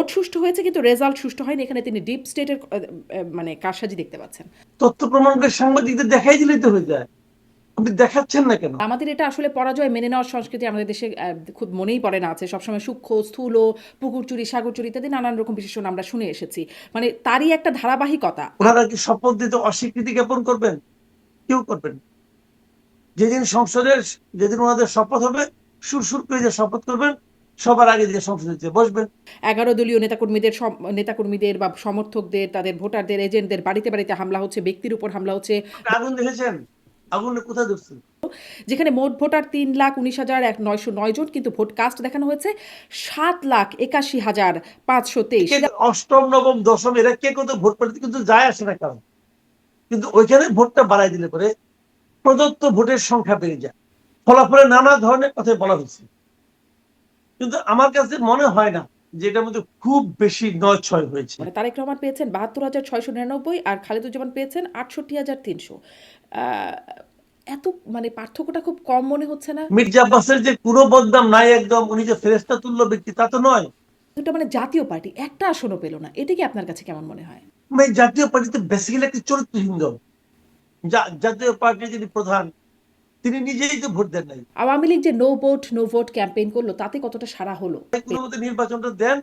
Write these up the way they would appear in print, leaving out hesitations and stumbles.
Vote সুষ্ঠু হয়েছে কিন্তু রেজাল্ট সুষ্ঠু হয়নি, এখানে তিনি ডিপ স্টেটের মানে কারসাজি দেখতে পাচ্ছেন। তথ্য প্রমাণকে সাংবাদিকদের দেখাই দিলেই তো হয়ে যায়, আপনি দেখাচ্ছেন না কেন? আমাদের এটা আসলে পরাজয় মেনে নেওয়ার সংস্কৃতি আমাদের দেশে খুব মনেই পড়ে না আছে, সবসময় সূক্ষ্ম স্থূল, পুকুর চুরি, সাগর চুরি ইত্যাদি নানান রকম বিশেষণ আমরা শুনে এসেছি। মানে তারই একটা ধারাবাহিকতা। ওনারা কি শপথ দিতে অস্বীকৃতি জ্ঞাপন করবেন? কেউ করবেন না। যেদিন সংসদের, যেদিন ওনাদের শপথ হবে, সুর করে যে শপথ করবেন, সবার আগে যে সংসদে বসবেন। 11 দলীয় নেতাকর্মীদের বা সমর্থকদের, তাদের ভোটারদের, এজেন্টদের বাড়িতে বাড়িতে হামলা হচ্ছে, ব্যক্তির উপর হামলা হচ্ছে। আগুন দেখেছেন? আগুন কোথায় ধরছে? যেখানে মোট ভোটার 3,19,909 জন, কিন্তু ভোট কাস্ট দেখানো হয়েছে 7,81,523। অষ্টম নবম দশম এরা কে কত ভোট পাঠাতে কিন্তু যায় আসে না কারণ, কিন্তু ওইখানে ভোটটা বাড়াই দিলে পরে প্রদত্ত ভোটের সংখ্যা বেড়ে যায়, ফলাফলে নানা ধরনের কথা বলা হয়েছে। কিন্তু আমার কাছে মনে হয় না যে এটার মধ্যে খুব বেশি নয় ছয় হয়েছে। মানে তারেক রহমান পেয়েছেন 72,699 আর খালেদুজ্জামান পেয়েছেন 68,300। এত মানে পার্থক্যটা খুব কম মনে হচ্ছে না? মির্জা আব্বাসের যে কোনো বদনাম নাই, একদম উনি যে ফেরেশতা তুল্য ব্যক্তি তা তো নয়। দুটো মানে জাতীয় পার্টি একটা আসনও পেল না, এটা কি আপনার কাছে কেমন মনে হয়? জাতীয় পার্টিতে বেসিক্যালি একটি চরিত্রহীন দল। জাতীয় পার্টির যিনি প্রধান, তিনি নিজেই তো ভোট দেন নাই। আওয়ামী লীগ যে নো ভোট ক্যাম্পেইন করলো, তাতে কতটা সাড়া হলো? কোনো মতে নির্বাচনটা দেন,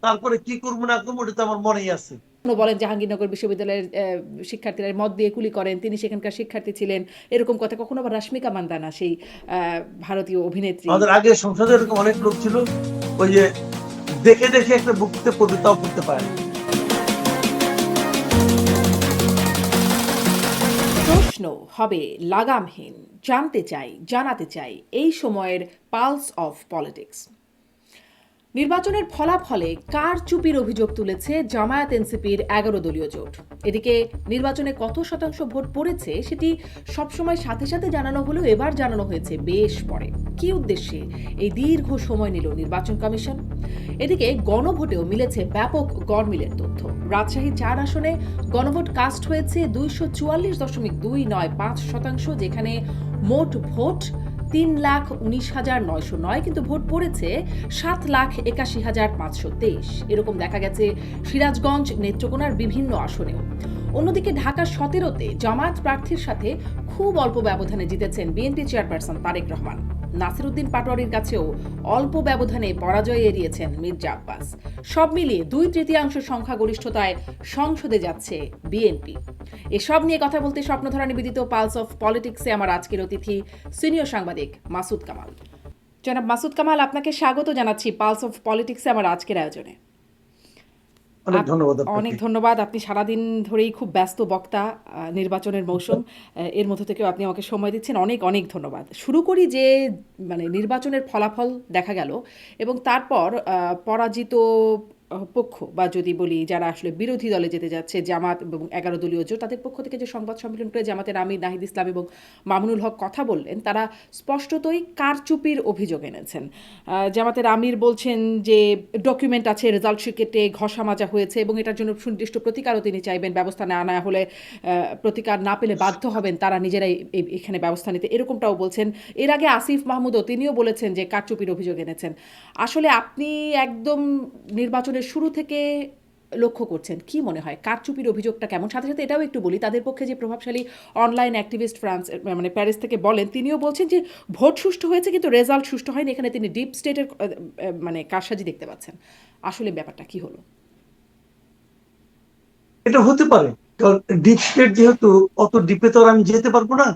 তারপরে কি করবো না করবো ওটা তো আমার মনেই আছে। বলেন জাহাঙ্গীরনগর বিশ্ববিদ্যালয়ের শিক্ষার্থীরা মদ দিয়ে কুলি করেন, তিনি সেখানকার শিক্ষার্থী ছিলেন, এরকম কথা। কখনো আবার রাশ্মিকা মান্দানা, সেই ভারতীয় অভিনেত্রী। আমাদের আগে সংসদে এরকম অনেক লোক ছিল, ওই যে দেখে দেখে একটা বক্তৃতা পড়বে, তাও পড়তে পারে না। প্রশ্ন হবে লাগামহীন, জানতে চাই, জানাতে চাই এই সময়ের পালস অফ পলিটিক্স। নির্বাচনের ফলাফলে কারচুপির অভিযোগ তুলেছে জামায়াত এনসিপির 11 দলীয় জোট। এদিকে নির্বাচনে কত শতাংশ ভোট পড়েছে সেটি সবসময় সাথে সাথে জানানো হলেও এবার জানানো হয়েছে বেশ পরে। কি উদ্দেশ্যে এই দীর্ঘ সময় নিল নির্বাচন কমিশন? এদিকে গণভোটেও মিলেছে ব্যাপক গড়মিলের তথ্য। রাজশাহী 4 আসনে গণভোট কাস্ট হয়েছে 244.295%, যেখানে মোট ভোট 3,19,909, কিন্তু ভোট পড়েছে 7,81,523। এরকম দেখা গেছে সিরাজগঞ্জ, নেত্রকোনার বিভিন্ন আসনেও। অন্যদিকে ঢাকা 17-তে জামায়াত প্রার্থীর সাথে খুব অল্প ব্যবধানে জিতেছেন বিএনপি চেয়ারপারসন তারেক রহমান। নাসিরউদ্দিন পাটোয়ারির কাছেও অল্প ব্যবধানে পরাজয় এড়িয়েছেন মির্জা আব্বাস। সব মিলিয়ে 2/3 সংখ্যাগরিষ্ঠতায় সংসদে যাচ্ছে বিএনপি। এসব নিয়ে কথা বলতে স্বপ্নধারা নিবেদিত পালস অফ পলিটিক্সে আমার আজকের অতিথি সিনিয়র সাংবাদিক মাসুদ কামাল। জনাব মাসুদ কামাল, আপনাকে স্বাগত জানাচ্ছি পালস অফ পলিটিক্সে আমার আজকের আয়োজনে। অনেক ধন্যবাদ অনেক আপনাকে। ধন্যবাদ। আপনি সারাদিন ধরেই খুব ব্যস্ত বক্তা, নির্বাচনের মৌসুম, এর মধ্যে থেকেও আপনি আমাকে সময় দিচ্ছেন, অনেক অনেক ধন্যবাদ। শুরু করি যে মানে নির্বাচনের ফলাফল দেখা গেল এবং তারপর পরাজিত পক্ষ বা যদি বলি যারা আসলে বিরোধী দলে যেতে যাচ্ছে, জামাত এবং 11 দলীয় জোট, তাদের পক্ষ থেকে যে সংবাদ সম্মেলন করে জামাতের আমির নাহিদ ইসলাম এবং মামুনুল হক কথা বললেন, তারা স্পষ্টতই কারচুপির অভিযোগ এনেছেন। জামাতের আমির বলছেন যে ডকুমেন্ট আছে, রেজাল্ট শিটে ঘষা মাজা হয়েছে এবং এটার জন্য সুনির্দিষ্ট প্রতিকারও তিনি চাইবেন। ব্যবস্থা না নেওয়া হলে, প্রতিকার না পেলে বাধ্য হবেন তারা নিজেরাই এখানে ব্যবস্থা নিতে, এরকমটাও বলছেন। এর আগে আসিফ মাহমুদও তিনিও বলেছেন যে কারচুপির অভিযোগ এনেছেন। আসলে আপনি একদম নির্বাচনের শুরু থেকে লক্ষ্য করছেন, কি মনে হয় কারচুপির অভিযোগটা কেমন? সাথে সাথে এটাও একটু বলি, তাদের পক্ষে যে প্রভাবশালী অনলাইন অ্যাক্টিভিস্ট ফ্রান্স মানে প্যারিস থেকে বলেন, তিনিও বলছেন যে ভোট সুষ্ঠু হয়েছে কিন্তু রেজাল্ট সুষ্ঠু হয়নি, এখানে তিনি ডিপ স্টেটের মানে কারসাজি দেখতে পাচ্ছেন। আসলে ব্যাপারটা কি হলো? এটা হতে পারে, কারণ ডিপ স্টেট যেহেতু, অত ডিপে তো আর আমি যেতে পারবো না।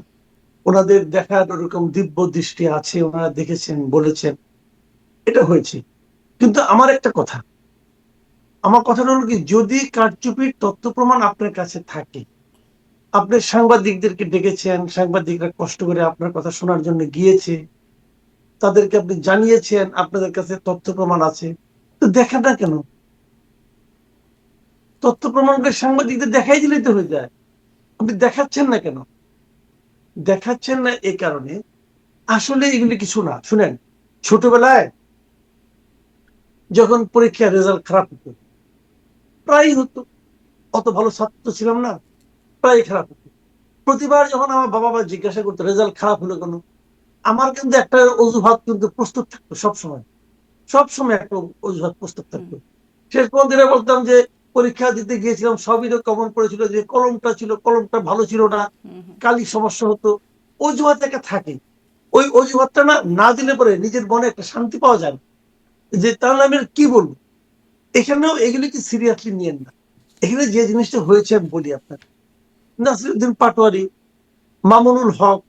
ওনাদের দেখার ওরকম দিব্য দৃষ্টি আছে, ওনারা দেখেছেন, বলেছেন, এটা হয়েছে। কিন্তু আমার কথাটা হলো কি, যদি কারচুপির তথ্য প্রমাণ আপনার কাছে থাকে, আপনি সাংবাদিকদেরকে ডেকেছেন, সাংবাদিকরা কষ্ট করে আপনার কথা শোনার জন্য গিয়েছে, তাদেরকে আপনি জানিয়েছেন আপনাদের কাছে তথ্য প্রমাণ আছে, তো দেখেন না কেন? তথ্য প্রমাণকে সাংবাদিকদের দেখাই দিলেই তো হয়ে যায়, আপনি দেখাচ্ছেন না কেন? দেখাচ্ছেন না এই কারণে, আসলে এগুলি কিছু না। শুনেন, ছোটবেলায় যখন পরীক্ষার রেজাল্ট খারাপ হতো, প্রায় হতো, অত ভালো ছাত্র ছিলাম না, প্রায় খারাপ হতো। প্রতিবার যখন আমার বাবা মা জিজ্ঞাসা করতো রেজাল্ট খারাপ হলো কেন, আমার কিন্তু একটা অজুহাত কিন্তু প্রস্তুত থাকতো সবসময়। সবসময় একটা অজুহাত প্রস্তুত হুম। থাকতো। শেষ পর্যন্ত বলতাম যে পরীক্ষা দিতে গিয়েছিলাম, সবই তো কমন পড়েছিল, যে কলমটা ছিল, কলমটা ভালো ছিল না, কালি সমস্যা হতো, অজুহাত একটা থাকে। ওই অজুহাতটা না না দিলে পরে নিজের মনে একটা শান্তি পাওয়া যায়, যে তাহলে আমি আর কি বলবো। এখানেও এগুলি কি সিরিয়াসলি নিয়েন না। এখানে যে জিনিসটা হয়েছে আমি বলি আপনার, নাসিরুদ্দিন পাটোয়ারি, মামুনুল হক,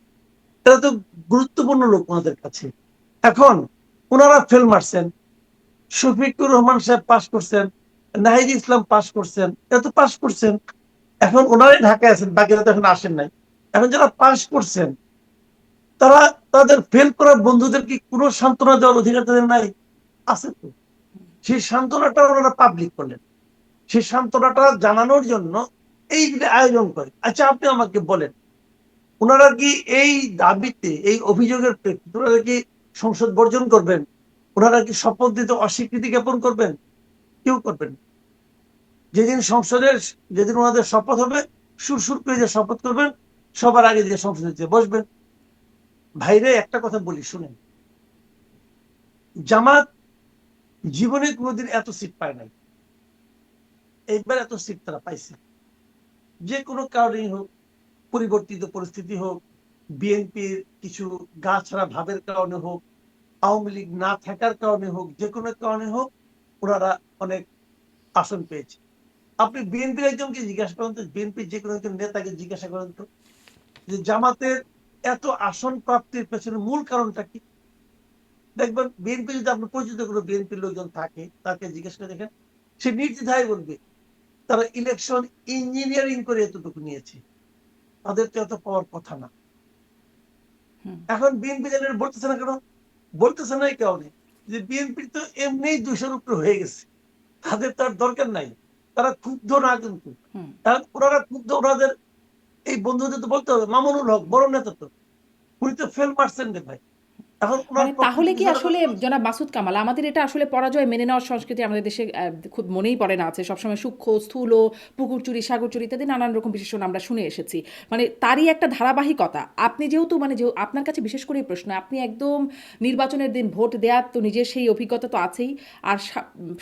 এরা তো গুরুত্বপূর্ণ লোক ওনাদের কাছে। এখন ওনারা ফেল মারছেন, শফিকুর রহমান সাহেব পাশ করছেন, নাহিদ ইসলাম পাশ করছেন, এরা তো পাশ করছেন। এখন ওনারাই ঢাকায় আছেন, বাকিরা তো এখন আসেন নাই। এখন যারা পাশ করছেন তারা তাদের ফেল করা বন্ধুদের কি কোনো সান্ত্বনা দেওয়ার অধিকার তাদের নাই? আছে তো। সেই সান্ত্বনাটা ওনারা পাবলিক করলেন, সেই সান্ত্বনাটা জানানোর জন্য এই আয়োজন করে। আচ্ছা আপনি আমাকে বলেন, ওনারা কি এই দাবিতে, এই অভিযোগের প্রেক্ষিতে ওনারা কি সংসদ বর্জন করবেন? ওনারা কি শপথ দিতে অস্বীকৃতি জ্ঞাপন করবেন? কেউ করবেন না। যেদিন সংসদের, যেদিন ওনাদের শপথ হবে, সুরসুর করে যে শপথ করবেন, সবার আগে যে সংসদে বসবেন। ভাইরে একটা কথা বলি শুনেন, জামাত জীবনে কোনোদিন এত সিট পায় নাই, এইবার এত সিট তারা পাইছে। যে কোনো কারণেই হোক, পরিবর্তিত পরিস্থিতি হোক, বিএনপির কিছু গা ছাড়া ভাবের কারণে হোক, আওয়ামী লীগ না থাকার কারণে হোক, যে কোনো কারণে হোক, ওনারা অনেক আসন পেয়েছে। আপনি বিএনপির একজনকে জিজ্ঞাসা করেন তো, বিএনপির যে কোনো একজন নেতাকে জিজ্ঞাসা করেন তো, যে জামাতের এত আসন প্রাপ্তির পেছনে মূল কারণটা কি? দেখবেন বিএনপি, যদি আপনার পরিচিত কোনো বিএনপির লোকজন থাকে, তাকে জিজ্ঞেস করে দেখেন, সে নির্দ্বিধায় বলবে তারা ইলেকশন ইঞ্জিনিয়ারিং করে এতটুকু নিয়েছে, তাদের তো এত পাওয়ার কথা না। এখন বিএনপি জানেন বলতেছে না কেন? বলতেছে না এই কারণে যে বিএনপি তো এমনি 200-র উপরে হয়ে গেছে, তাদের তার দরকার নাই, তারা ক্ষুব্ধ না। কিন্তু ওনারা ক্ষুব্ধ, ওনাদের এই বন্ধুদের তো বলতে হবে, মামুনুল হক বড় নেতা তো, উনি তো ফেল মারছেন রে ভাই। এখন ওনার মানে পক্ষে তাহলে যদি কি যারা আসলে জনাব মাসুদ কামাল, আমাদের এটা আসলে পরাজয় মেনে নেওয়ার সংস্কৃতি আমাদের দেশে খুব মনেই পড়ে না আছে, সবসময় সূক্ষ্ম স্থূল, পুকুর চুরি সাগর চুরি ইত্যাদি নানান রকম বিশেষণ আমরা শুনে এসেছি। মানে তারই একটা ধারাবাহিকতা। আপনি যেহেতু মানে যে আপনার কাছে বিশেষ করে এই প্রশ্ন, আপনি একদম নির্বাচনের দিন ভোট দেওয়ার তো নিজের সেই অভিজ্ঞতা তো আছেই, আর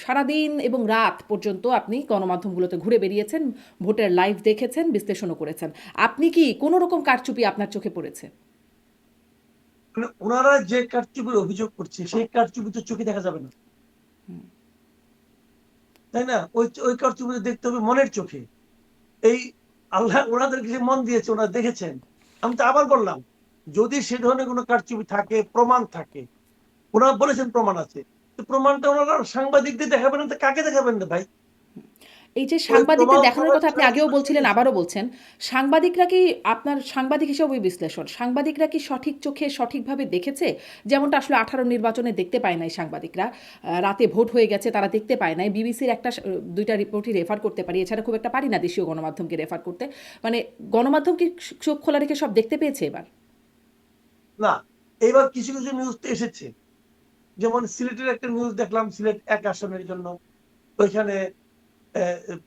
সারাদিন এবং রাত পর্যন্ত আপনি গণমাধ্যমগুলোতে ঘুরে বেরিয়েছেন, ভোটের লাইভ দেখেছেন, বিশ্লেষণও করেছেন। আপনি কি কোনো রকম কারচুপি আপনার চোখে পড়েছে? মানে ওনারা যে কারচুপির অভিযোগ করছে, সেই কারচুপি তো চোখে দেখা যাবে না, তাই না? ওই ওই কারচুপি দেখতে হবে মনের চোখে। এই আল্লাহ ওনাদেরকে যে মন দিয়েছে, ওনারা দেখেছেন। আমি তো আবার বললাম, যদি সে ধরনের কোনো কারচুপি থাকে, প্রমাণ থাকে, ওনারা বলেছেন প্রমাণ আছে, তো প্রমাণটা ওনারা সাংবাদিকদের দেখাবেন না, তো কাকে দেখাবেন না ভাই? এই যে ওই সাংবাদিকদের প্রমাণ দেখানোর ছাড়া কথা আপনি ছাড়া আগেও কিছু বলছিলেন, নেই। আবারও বলছেন, সাংবাদিকরা কি আপনার সাংবাদিক হিসেবে বিশ্লেষণ, সাংবাদিকরা কি সঠিক চোখে সঠিকভাবে দেখেছে? যেমনটা আসলে 18 নির্বাচনে দেখতে পায় নাই সাংবাদিকরা, রাতে ভোট হয়ে গেছে তারা দেখতে পায় নাই, বিবিসির একটা দুইটা রিপোর্টই রেফার করতে পারি, এছাড়া খুব একটা পারি না দেশীয় গণমাধ্যমকে রেফার করতে। মানে গণমাধ্যম কি চোখ খোলা রেখে সব দেখতে পেয়েছে এবার? না, এইবার কিছু কিছু নিউজ তো এসেছে। যেমন সিলেটের একটা নিউজ দেখলাম, সিলেট 1 আসনের জন্য ওইখানে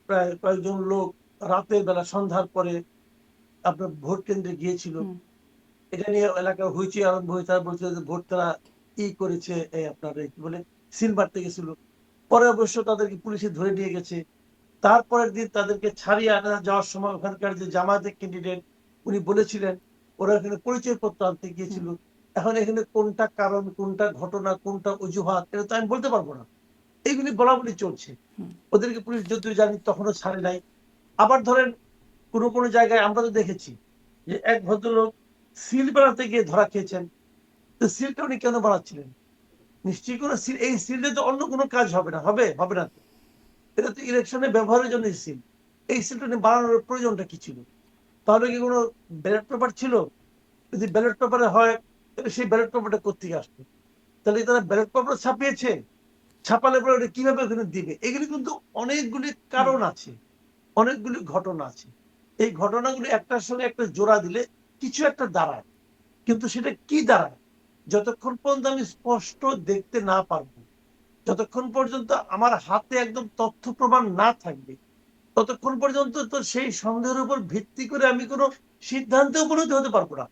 প্রায় কয়েকজন লোক রাতের বেলা সন্ধ্যার পরে আপনার ভোট কেন্দ্রে গিয়েছিল। এটা নিয়ে এলাকার হইচই আরম্ভ হয়েছে, তারা বলছে যে ভোট তারা করেছে, আপনার কি বলে সিল মারতে গেছিল। পরে অবশ্য তাদেরকে পুলিশে ধরে নিয়ে গেছে। তারপরের দিন তাদেরকে ছাড়িয়ে আনা যাওয়ার সময় ওখানকার যে জামায়াতের ক্যান্ডিডেট, উনি বলেছিলেন ওরা এখানে পরিচয়পত্র আনতে গিয়েছিল। এখন এখানে কোনটা কারণ, কোনটা ঘটনা, কোনটা অজুহাত, এটা তো আমি বলতে পারবো না। এইগুলি বলা বলি চলছে। ওদেরকে পুলিশ যদিও জানি তখনও ছাড়ে নাই। আবার ধরেন কোনো কোনো জায়গায় আমরা তো দেখেছি যে এক ভদ্রলোক সিল বানাতে গিয়ে ধরা খেয়েছেন। তো সিলটা উনি কেন বানাচ্ছিলেন? নিশ্চয়ই কোনো সিল, এই সিলে তো অন্য কোনো কাজ হবে না, হবে হবে না তো। এটা তো ইলেকশনে ব্যবহারের জন্য সিল। এই সিলটা উনি বানানোর প্রয়োজনটা কি ছিল? তাহলে কি কোনো ব্যালট পেপার ছিল? যদি ব্যালট পেপারে হয়, তাহলে সেই ব্যালট পেপারটা কোথেকে আসবে? তাহলে তারা ব্যালট পেপার ছাপিয়েছে, ছাপালে পরে ওটা কিভাবে ওখানে দিবে? এগুলি কিন্তু অনেকগুলি কারণ আছে, অনেকগুলি ঘটনা আছে। এই ঘটনাগুলি একটার সঙ্গে একটা জোড়া দিলে কিছু একটা দাঁড়ায়। কিন্তু সেটা কি দাঁড়ায়, যতক্ষণ পর্যন্ত আমি স্পষ্ট দেখতে না পারবো, যতক্ষণ পর্যন্ত আমার হাতে একদম তথ্য প্রমাণ না থাকবে, ততক্ষণ পর্যন্ত তো সেই সন্দেহের উপর ভিত্তি করে আমি কোনো সিদ্ধান্তে উপনীত হতে পারবো না,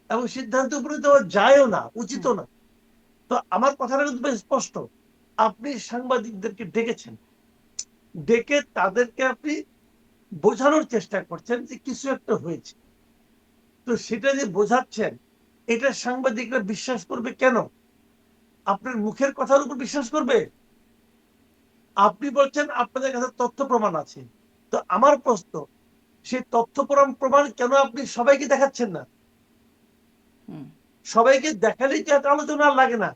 এবং সিদ্ধান্তে উপনীত হওয়া যায়ও না, উচিতও না। তো আমার কথাটা কিন্তু বেশ স্পষ্ট। আপনি সাংবাদিকদেরকে ডেকেছেন, ডেকে তাদেরকে আপনি বোঝানোর চেষ্টা করছেন যে কিছু একটা হয়েছে। তো সেটা যে বোঝাচ্ছেন, এটা সাংবাদিকরা বিশ্বাস করবে কেন? আপনার মুখের কথার উপর বিশ্বাস করবে? আপনি বলছেন আপনাদের কাছে তথ্য প্রমাণ আছে। তো আমার প্রশ্ন, সেই তথ্য প্রমাণ কেন আপনি সবাইকে দেখাচ্ছেন না? সবাইকে দেখালেই তো এত আলোচনা আর লাগে না।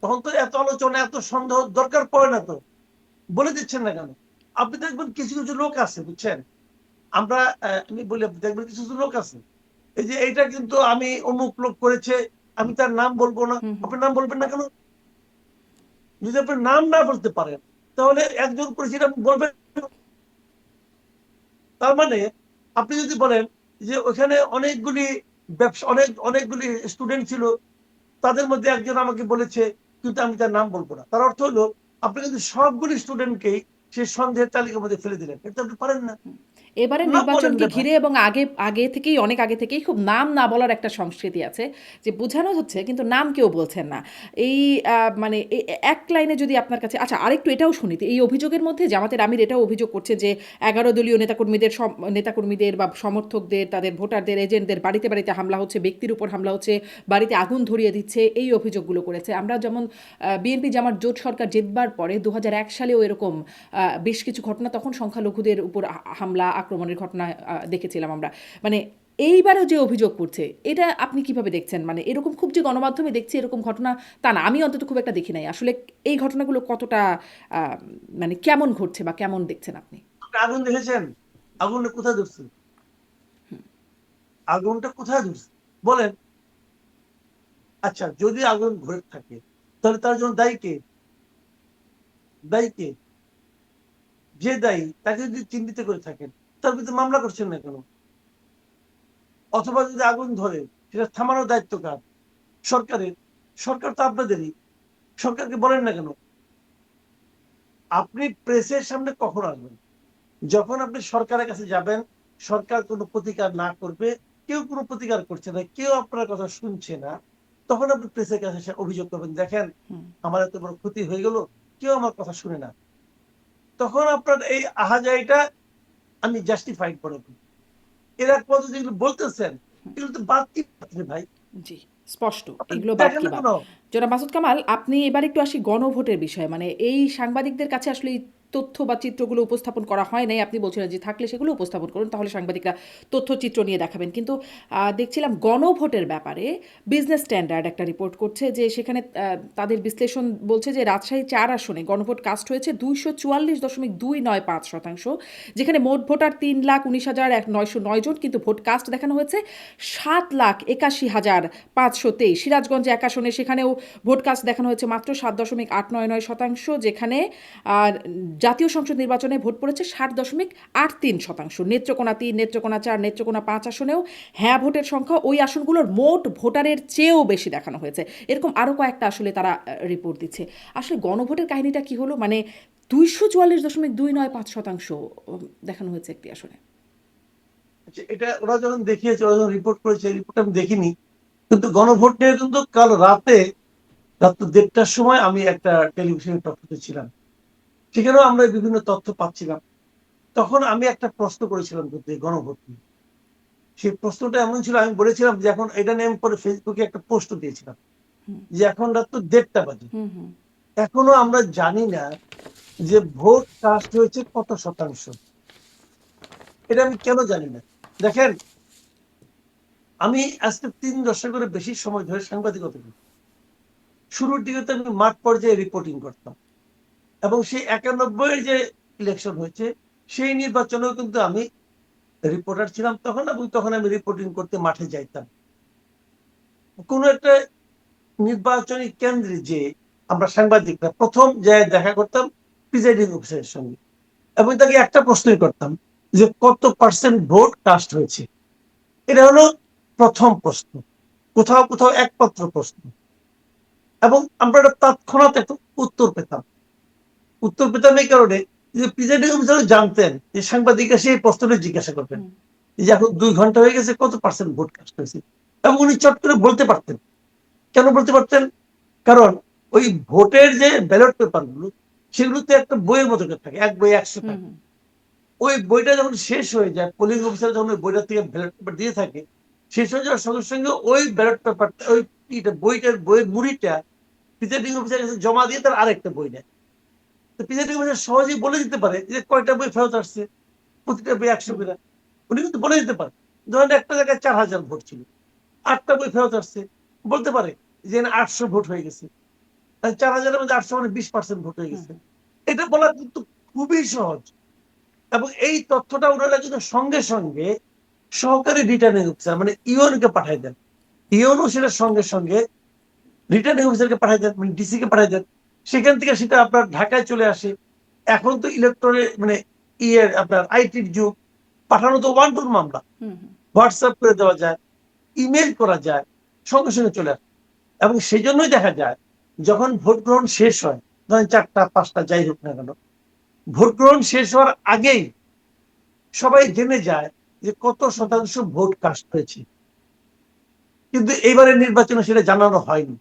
তখন তো এত আলোচনা, এত সন্দেহ দরকার পড়ে না। তো বলে দিচ্ছেন না কেন? আপনি দেখবেন কিছু কিছু লোক আছে, বুঝছেন, আমরা আমি বলি, আপনি দেখবেন কিছু কিছু লোক আছে, এই যে এইটা কিন্তু আমি অমুক লোক করেছে, আমি তার নাম বলবো না। আপনি নাম বলবেন না কেন? যদি আপনি নাম না বলতে পারেন, তাহলে একজন করেছে আপনি বলবেন। তার মানে আপনি যদি বলেন যে ওখানে অনেকগুলি ব্যবসা, অনেকগুলি স্টুডেন্ট ছিল, তাদের মধ্যে একজন আমাকে বলেছে, কিন্তু আমি তার নাম বলবো না, তার অর্থ হলো আপনি কিন্তু সবগুলি স্টুডেন্টকেই সেই সন্দেহের তালিকার মধ্যে ফেলে দিলেন। এটা আপনি পারেন না। এবারে না বলেন নির্বাচনকে রে ভাই। ঘিরে এবং আগে আগে থেকেই অনেক আগে থেকেই খুব নাম না বলার একটা সংস্কৃতি আছে, যে বোঝানো হচ্ছে কিন্তু নাম কেউ বলছেন না। এই মানে এক লাইনে যদি আপনার কাছে, আচ্ছা আরেকটু এটাও শুনি, তো এই অভিযোগের মধ্যে জামাতের আমির এটাও অভিযোগ করছে যে 11 দলীয় নেতাকর্মীদের বা সমর্থকদের, তাদের ভোটারদের, এজেন্টদের বাড়িতে বাড়িতে হামলা হচ্ছে, ব্যক্তির উপর হামলা হচ্ছে, বাড়িতে আগুন ধরিয়ে দিচ্ছে, এই অভিযোগগুলো করেছে। আমরা যেমন বিএনপি জামাত জোট সরকার জেতবার পরে 2001 সালেও এরকম বেশ কিছু ঘটনা, তখন সংখ্যালঘুদের উপর হামলা আক্রমণের ঘটনা দেখেছিলাম আমরা। মানে এইবারও যে অভিযোগ করছে, এটা আপনি কিভাবে দেখছেন? মানে এরকম খুব যে গণমাধ্যমে দেখছি এরকম ঘটনা তা না, আমি অন্তত খুব একটা দেখি নাই। আসলে এই ঘটনাগুলো কতটা মানে কেমন ঘটছে বা কেমন দেখছেন আপনি? আপনি আগুন দেখেছেন? আগুনটা কোথায় ধরছে? আগুনটা কোথায় ধরছে বলেন? আচ্ছা, যদি আগুন ধরে থাকে, তাহলে তার জন্য দায়ী কে? দায়ী কে? যে দায়ী তাকে যদি চিহ্নিত করে থাকেন, তার বিরুদ্ধে মামলা করছেন না কেন? অথবা যদি আগুন ধরে, সেটা থামানোর দায়িত্ব কার? সরকারের। সরকার তো আপনাদেরই। সরকারকে বলেন না কেন? আপনি প্রেসের সামনে কখন আসবেন? যখন আপনি সরকারের কাছে যাবেন, সরকার কোনো প্রতিকার না করবে, কেউ কোনো প্রতিকার করছে না, কেউ আপনার কথা শুনছে না, তখন আপনি প্রেসের কাছে এসে অভিযোগ করবেন, দেখেন আমার এত বড় ক্ষতি হয়ে গেল, কেউ আমার কথা শুনে না। তখন আপনার এই আহাজারিটা আমি জাস্টিফাইড করে দিই। এর এক পর্যন্ত যেগুলো বলতেছেন, এগুলো তো বাদ কি ভাই? জি, স্পষ্ট আপনি এগুলো বাদ দেখেন কি না বাদ। কোনো? জনাব মাসুদ কামাল, আপনি এবার একটু আসি গণভোটের বিষয়ে। মানে এই সাংবাদিকদের কাছে আসলে এই তথ্য বা চিত্রগুলো উপস্থাপন করা হয় নাই, আপনি বলছিলেন যে থাকলে সেগুলো উপস্থাপন করুন, তাহলে সাংবাদিকরা তথ্যচিত্র নিয়ে দেখাবেন। কিন্তু দেখছিলাম গণভোটের ব্যাপারে বিজনেস স্ট্যান্ডার্ড একটা রিপোর্ট করছে যে সেখানে তাদের বিশ্লেষণ বলছে যে রাজশাহী 4 আসনে গণভোট কাস্ট হয়েছে 244.295%, যেখানে মোট ভোটার 3,19,909 জন, কিন্তু ভোট কাস্ট দেখানো হয়েছে 7,81,523। সিরাজগঞ্জে 1 আসনে সেখানেও ভোট কাস্ট দেখানো হয়েছে মাত্র 7.899%, যেখানে জাতীয় সংসদ নির্বাচনে ভোট পড়েছে 60.83%। নেত্রকোনা 3, নেত্রকোনা 4, নেত্রকোনা 5 আসনেও হ্যাঁ ভোটের সংখ্যা ওই আসনগুলোর মোট ভোটারের চেয়েও বেশি দেখানো হয়েছে। এরকম আরও কয়েকটা আসলে তারা রিপোর্ট দিচ্ছে। আসলে গণভোটের কাহিনীটা কি হলো? মানে 244.295% দেখানো হয়েছে একটি আসনে। আচ্ছা, এটা ওরা যখন দেখিয়েছে, ওরা যখন রিপোর্ট করেছে, রিপোর্ট আমি দেখিনি, কিন্তু গণভোট নিয়ে কিন্তু কাল রাতে, রাত 1:30টার সময় আমি একটা টেলিভিশনের টকশোতে ছিলাম। সেখানেও আমরা বিভিন্ন তথ্য পাচ্ছিলাম। তখন আমি একটা প্রশ্ন করেছিলাম কিন্তু এই গণভোট নিয়ে। সেই প্রশ্নটা এমন ছিল, আমি বলেছিলাম যে এখন এটা নিয়ে আমি পরে ফেসবুকে একটা পোস্ট দিয়েছিলাম যে এখন রাত 1:30টা বাজে, এখনো আমরা জানি না যে ভোট কাস্ট হয়েছে কত শতাংশ। এটা আমি কেন জানি না? দেখেন, আমি আজকে 3 দশকের বেশি সময় ধরে সাংবাদিকতা করি। শুরুর দিকে তো আমি মাঠ পর্যায়ে রিপোর্টিং করতাম, এবং সেই 91 যে ইলেকশন হয়েছে, সেই নির্বাচনেও কিন্তু আমি রিপোর্টার ছিলাম তখন, এবং তখন আমি রিপোর্টিং করতে মাঠে যাইতাম। কোন একটা নির্বাচনী কেন্দ্রে যে আমরা সাংবাদিকরা প্রথম জায়গায় দেখা করতাম প্রিজাইডিং অফিসারের সঙ্গে, এবং তাকে একটা প্রশ্নই করতাম যে কত পার্সেন্ট ভোট কাস্ট হয়েছে। এটা হলো প্রথম প্রশ্ন, কোথাও কোথাও একমাত্র প্রশ্ন, এবং আমরা তৎক্ষণাৎ একটা উত্তর পেতাম। উত্তর পেতাম এই কারণে যে প্রিজাইডিং অফিসার জানতেন যে সাংবাদিকরা সেই প্রশ্নটা জিজ্ঞাসা করবেন, যে এখন 2 ঘন্টা হয়ে গেছে, কত পার্সেন্ট ভোট কাস্ট হয়েছে, এবং উনি চট করে বলতে পারতেন। কেন বলতে পারতেন? কারণ ওই ভোটের যে ব্যালট পেপার গুলো সেগুলোতে একটা বইয়ের মতো করে থাকে, এক বই 100 হুম টাকা। হুম ওই বইটা যখন শেষ হয়ে যায়, পোলিং অফিসার যখন ওই বইটা থেকে ব্যালট পেপার দিয়ে থাকে, শেষ হয়ে যাওয়ার সঙ্গে সঙ্গে ওই ব্যালট পেপার ওই বইয়ের মুড়িটা প্রিসাইডিং অফিসার কাছে জমা দিয়ে তার আরেকটা বই নেয়। তো প্রিসাইডিং অফিসার সহজেই বলে দিতে পারে যে কয়টা বই ফেরত আসছে, প্রতিটা বই 100 হুম করে। উনি কিন্তু বলে দিতে পারে। ধরেন একটা জায়গায় 4000 ভোট ছিল, 8টা বই ফেরত আসছে, বলতে পারে যে 800 ভোট হয়ে গেছে। 4000-এর মধ্যে 800 মানে 20% ভোট হয়ে হুম গেছে। হুম এটা বলা কিন্তু খুবই সহজ। এবং এই তথ্যটা ওনারা কিন্তু সঙ্গে সঙ্গে সহকারী রিটার্নিং অফিসার মানে ইওনকে পাঠাই দেন। ইওনও সেটা সঙ্গে সঙ্গে রিটার্নিং অফিসারকে পাঠাই দেন, মানে ডিসি কে পাঠাই দেন। সেখান থেকে সেটা আপনার ঢাকায় চলে আসে। এখন তো ইলেকট্রনিক মানে আপনার আইটির যুগ, পাঠানো তো 1-2 মামলা, হুম হুম হোয়াটসঅ্যাপ করে দেওয়া যায়, ইমেল করা যায়, সঙ্গে সঙ্গে চলে আসে। এবং সেই জন্যই দেখা যায় যখন ভোট গ্রহণ শেষ হয়, ধরেন 4টা 5টা যাই হোক না কেন, ভোট গ্রহণ শেষ হওয়ার আগেই সবাই জেনে যায় যে কত হুম শতাংশ ভোট কাস্ট হয়েছে। কিন্তু এইবারের নির্বাচনে সেটা জানানো হয়নি।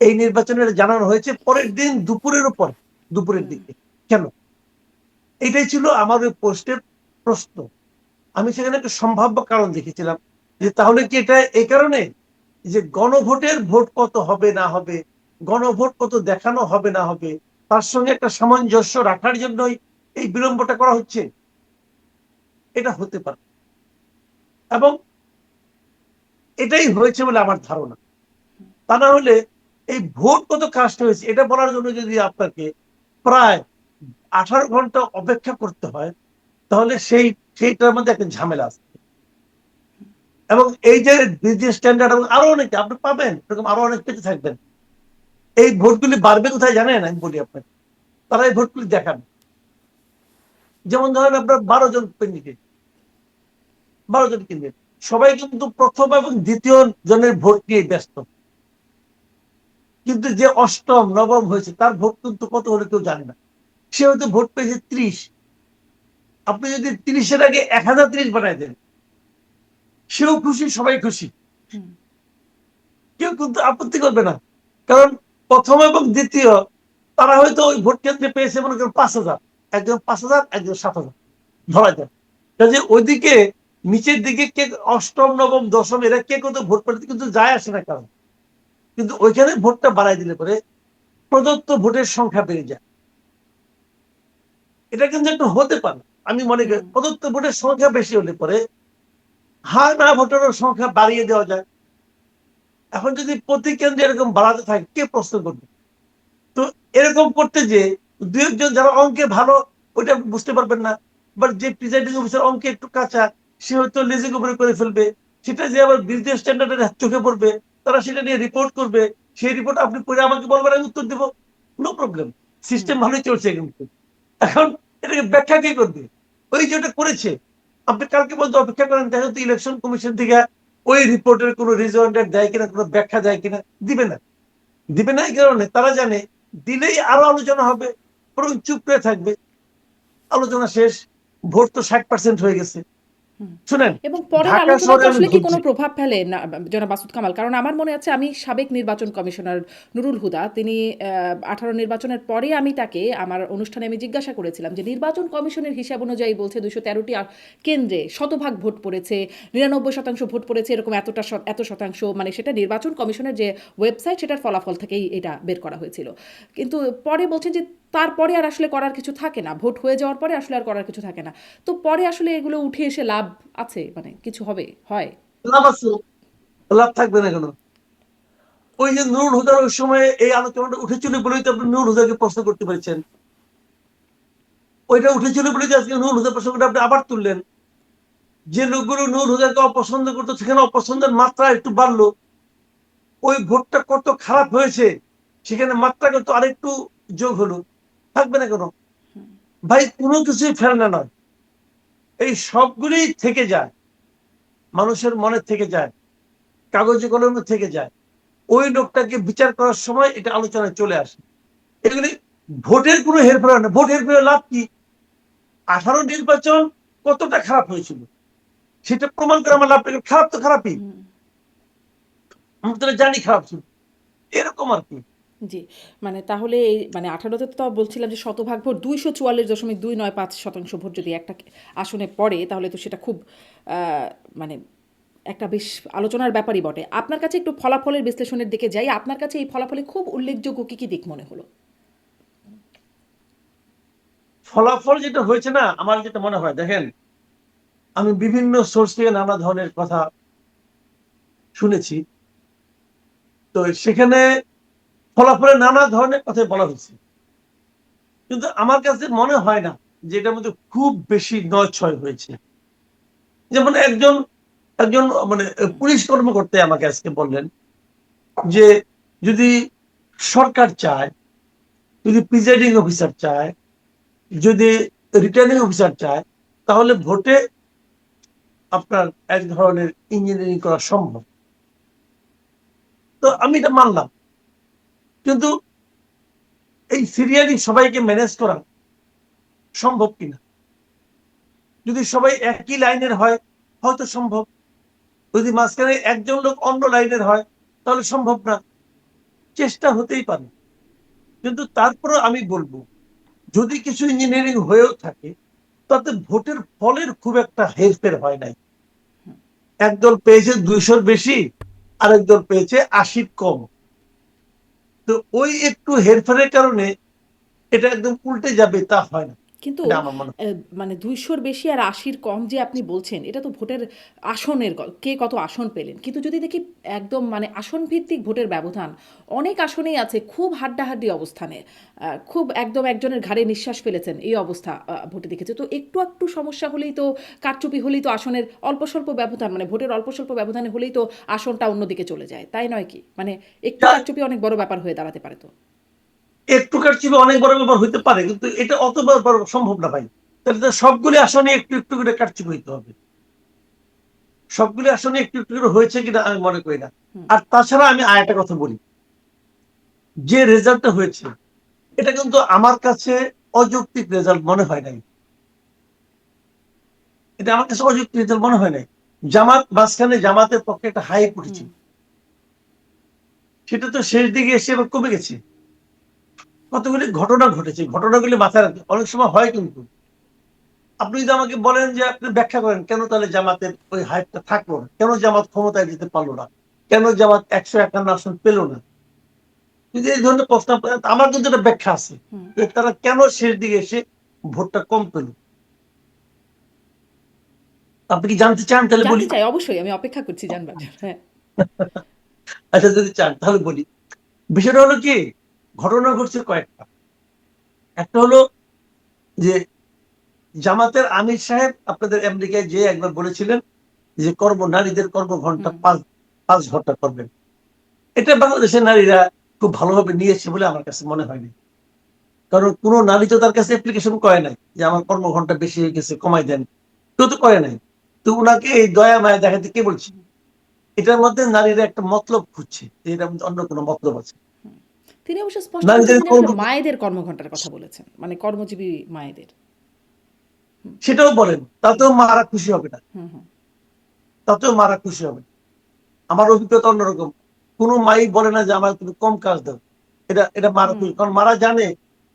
এই নির্বাচনে জানানো হয়েছে পরের দিন দুপুরের পর, দুপুরের হুম দিকে। কেন? এটাই ছিল আমার ওই পোস্টের প্রশ্ন। আমি সেখানে একটা সম্ভাব্য কারণ দেখেছিলাম যে তাহলে কি এটা এই কারণে যে গণভোটের ভোট কত হবে না হবে, গণভোট কত দেখানো হবে না হবে, তার সঙ্গে একটা সামঞ্জস্য রাখার জন্যই এই বিলম্বটা করা হচ্ছে। এটা হতে পারে এবং এটাই হয়েছে বলে আমার ধারণা। তা না হলে এই ভোট কত কাস্ট হয়েছে এটা বলার জন্য যদি আপনাকে প্রায় 18 ঘন্টা অপেক্ষা করতে হয়, তাহলে সেইটার মধ্যে একটা ঝামেলা আছে। এবং এই যে বিজনেস স্ট্যান্ডার্ড এবং আরো অনেকে আপনি পাবেন, এরকম আরো অনেক পেতে থাকবেন। এই ভোটগুলি বাড়বে কোথায় জানেন? আমি বলি আপনাকে, তারা এই ভোটগুলি দেখান। যেমন ধরেন আপনার 12 জন ক্যান্ডিডেট, 12 জন ক্যান্ডিডেট, সবাই কিন্তু প্রথম এবং দ্বিতীয় জনের ভোট নিয়ে ব্যস্ত। কিন্তু যে অষ্টম নবম হয়েছে তার ভোট কিন্তু কত হলে কেউ জানে না। সে হয়তো ভোট পেয়েছে 30। আপনি যদি 30-এর আগে 1030 বানায় দেন, সেও খুশি, সবাই খুশি, হুম কেউ কিন্তু আপত্তি করবে না। কারণ প্রথম এবং দ্বিতীয় তারা হয়তো ওই ভোট কেন্দ্রে পেয়েছে মনে করেন 5000, একজন 5000, একজন 7000 ধরা যায়। কাজে ওইদিকে নিচের দিকে কে অষ্টম নবম দশম এরা কে কত ভোট পেতে কিন্তু যায় আসে না কারণ, কিন্তু ওইখানে ভোটটা বাড়াই দিলে পরে প্রদত্ত ভোটের সংখ্যা বেড়ে যায়। এটা কিন্তু একটু হতে পারে। আমি মনে করি হুম প্রদত্ত ভোটের সংখ্যা বেশি হলে পরে হ্যাঁ না ভোটারের সংখ্যা বাড়িয়ে দেওয়া যায়। এখন যদি প্রতি কেন্দ্রে এরকম বাড়াতে থাকে কে প্রশ্ন করবে? তো এরকম করতে যে দু একজন যারা অঙ্কে ভালো ওইটা বুঝতে পারবেন না, বাট যে প্রিসাইডিং অফিসার অঙ্কে একটু কাঁচা সে হয়তো লেজিং উপরে করে ফেলবে, সেটা যে আবার বিজনেস স্ট্যান্ডার্ডের চোখে পড়বে, তারা সেটা নিয়ে রিপোর্ট করবে। সেই রিপোর্ট আপনি পড়ে আমাকে বলবেন, আমি উত্তর দেবো, নো প্রবলেম। হুম সিস্টেম ভালোই চলছে কিন্তু। এখন এটাকে ব্যাখ্যা কে করবে? ওই যে ওটা করেছে, আপনি কালকে পর্যন্ত অপেক্ষা করেন, দেখা যাচ্ছে ইলেকশন কমিশন থেকে ওই রিপোর্টের কোনো রিজয়েন্টার দেয় কিনা, কোনো ব্যাখ্যা দেয় কিনা, দিবে না। দিবে না এই কারণে তারা জানে দিলেই আরো আলোচনা হবে, বরং চুপ করে থাকবে, আলোচনা শেষ, ভোট তো 60% হয়ে গেছে। হুম। শুনেন, এবং পরের ঢাকা আলোচনাতে শহরে আমি আসলে কি কোনো ঘুরছি। প্রভাব ফেলে না জনাব মাসুদ কামাল? কারণ আমার মনে আছে আমি সাবেক নির্বাচন কমিশনার নুরুল হুদা তিনি 18 নির্বাচনের পরে আমি তাকে আমার অনুষ্ঠানে আমি জিজ্ঞাসা করেছিলাম যে নির্বাচন কমিশনের হিসাব অনুযায়ী বলছে 213টি কেন্দ্রে শতভাগ ভোট পড়েছে, 99% ভোট পড়েছে, এরকম এত শতাংশ, মানে সেটা নির্বাচন কমিশনের যে ওয়েবসাইট সেটার ফলাফল থেকেই এটা বের করা হয়েছিল। কিন্তু পরে বলছেন যে তারপরে আর আসলে করার কিছু থাকে না, ভোট হয়ে যাওয়ার পরে আসলে আর করার কিছু থাকে না। তো পরে আসলে এগুলো উঠে এসে লাভ আছে, মানে কিছু হবে হয়? লাভ আছে, লাভ থাকবে না কেন? ওই যে নুরুল হুদার ওই সময় এই আলোচনাটা উঠেছিল বলেই তো আপনি নুরুল হুদাকে প্রশ্ন করতে পেরেছেন। ওইটা উঠেছিল বলেই তো আজকে নুরুল হুদার প্রসঙ্গটা আপনি আবার তুললেন। যে লোকগুলো নুরুল হুদাকে অপছন্দ করতো সেখানে অপছন্দের মাত্রা একটু বাড়লো। ওই ভোটটা কত খারাপ হয়েছে সেখানে মাত্রা কত আরেকটু যোগ হলো, থাকবে না কেন? ভাই কোনো কিছুই ফেলনা নয়, এই সবগুলি থেকে যায়, মানুষের মনে থেকে যায়, কাগজে কলমে থেকে যায়। ওই লোকটাকে বিচার করার সময় এটা আলোচনায় চলে আসে। এগুলি ভোটের কোনো হেরফের হয় না। ভোট হেরফের লাভ কি? 18 নির্বাচন কতটা খারাপ হয়েছিল সেটা প্রমাণ করে আমার লাভটা কি? খারাপ তো খারাপই, হুম আমরা তো জানি খারাপ ছিল, এরকম আর কি। জি, মানে তাহলে এই মানে 18তে তো বলছিলাম যে শতভাগ ভোট 244.295% ভোট যদি একটা আসনে পড়ে তাহলে তো সেটা খুব মানে একটা বেশ আলোচনার ব্যাপারই বটে। আপনার কাছে একটু ফলাফলের বিশ্লেষণের দিকে যাই। আপনার কাছে এই ফলাফলে খুব উল্লেখযোগ্য কি দিক মনে হলো? ফলাফল যেটা হয়েছে না, আমার যেটা মনে হয়, দেখেন, আমি বিভিন্ন সোর্স থেকে নানা ধরনের কথা শুনেছি। তো সেখানে ফলাফলে নানা ধরনের কথা বলা হয়েছে, কিন্তু আমার কাছে মনে হয় না যে এটার মধ্যে খুব বেশি নয় ছয় হয়েছে। যেমন একজন একজন মানে হুম, পুলিশ কর্মকর্তা আমাকে আজকে বললেন যে যদি সরকার চায়, যদি প্রিজাইডিং অফিসার চায়, যদি রিটার্নিং অফিসার চায়, তাহলে ভোটে আপনার এক ধরনের ইঞ্জিনিয়ারিং করা সম্ভব। তো আমি এটা মানলাম, কিন্তু এই সিরিয়ালি সবাইকে ম্যানেজ করা সম্ভব কিনা, যদি সবাই একই লাইনের হয় হয়তো সম্ভব, যদি মাঝখানে একজন লোক অন্য লাইনের হয় তাহলে সম্ভব না। চেষ্টা হতেই পারে, কিন্তু তারপরে আমি বলবো যদি কিছু ইঞ্জিনিয়ারিং হয়েও থাকে তাতে ভোটের ফলের খুব একটা হেরফের হয় নাই। একদল পেয়েছে 200-র বেশি, আরেক দল পেয়েছে 80-র কম। তো ওই একটু হেরফেরের কারণে এটা একদম উল্টে যাবে তা হয় না, কিন্তু এটা আমার মনে হয়। মানে 200-র বেশি আর 80-র কম যে আপনি বলছেন, এটা তো ভোটের আসনের কে কত আসন পেলেন। কিন্তু যদি দেখি একদম মানে আসন ভিত্তিক ভোটের ব্যবধান, অনেক আসনেই আছে খুব হাড্ডাহাড্ডি অবস্থানে। খুব একদম একজনের ঘাড়ে নিঃশ্বাস ফেলেছেন এই অবস্থা ভোটে দেখেছে। তো একটু সমস্যা হলেই তো, কারচুপি হলেই তো আসনের অল্প স্বল্প ব্যবধান, মানে ভোটের অল্প স্বল্প ব্যবধানে হলেই তো আসনটা অন্যদিকে চলে যায়। তাই নয় কি? মানে একটু যা কারচুপি অনেক বড় ব্যাপার হয়ে দাঁড়াতে পারে তো। একটু কারচুপি অনেক বড় ব্যাপার হইতে পারে, কিন্তু এটা অত বড় সম্ভব না ভাই। তাহলে তো সবগুলি আসনে একটু একটু করে কারচুপি হইতে হবে। সবগুলি আসনে একটু একটু করে হয়েছে কিনা আমি মনে করি না। হুম, আর তাছাড়া আমি আরেকটা কথা বলি, যে রেজাল্টটা হয়েছে এটা কিন্তু আমার কাছে অযৌক্তিক রেজাল্ট মনে হয় নাই। এটা আমার কাছে অযৌক্তিক রেজাল্ট মনে হয় নাই। জামাত মাঝখানে জামাতের পক্ষে একটা হাইপ হুম, উঠেছিল, সেটা তো শেষ দিকে এসে এবার কমে গেছে। কতগুলি ঘটনা ঘটেছে, ঘটনাগুলি মাথায় রাখতে অনেক সময় হয়, কিন্তু আপনি যদি আমাকে বলেন যে আপনি ব্যাখ্যা করেন কেন তাহলে জামাতের ওই হাইপটা থাকলো না, কেন জামাত ক্ষমতায় যেতে পারলো না, কেন জামাত 151 আসন পেল না, যদি এই ধরনের প্রশ্ন করেন, আমার কিন্তু একটা ব্যাখ্যা আছে হুম। যে তারা কেন শেষ দিকে এসে ভোটটা কম পেল। আপনি কি জানতে চান তাহলে বলি। জানতে চাই অবশ্যই, আমি অপেক্ষা করছি জানবার জন্য। হ্যাঁ। আচ্ছা, যদি চান তাহলে বলি। বিষয়টা হলো কি, ঘটনা ঘটছে কয়েকটা। একটা হলো যে জামাতের আমির সাহেব আপনাদের আমেরিকায় যে একবার বলেছিলেন যে নারীদের কর্মঘন্টা হুম, 5 ঘন্টা করবেন। এটা বাংলাদেশের নারীরা খুব ভালোভাবে নিয়েছে বলে আমার কাছে মনে হয়নি। কারণ কোন নারী তো তার কাছে অ্যাপ্লিকেশন করে নাই যে আমার হুম, কর্মঘন্টা বেশি হয়ে গেছে, কমাই দেন। কেউ তো করে নাই। তো উনাকে এই দয়া মায়া দেখাতে কে বলছে? হুম, এটার মধ্যে নারীরা একটা মতলব খুঁজছে যে এটার মধ্যে অন্য কোনো মতলব আছে। হুম। তিনি অবশ্য স্পষ্ট নারীদের বলেছেন যে আসলে মায়েদের কর্মঘণ্টার কথা বলেছেন, মানে কর্মজীবী মায়েদের। হুম, সেটাও বলেন, হুম, তাতেও মারা খুশি হবে না। হুম, হুম, তাতেও মারা খুশি হবে না। আমার অভিজ্ঞতা অন্যরকম। কোনো মাই বলে না যে আমার তুমি কম কাজ দাও। এটা এটা মারা হুম, খুশি, কারণ মারা জানে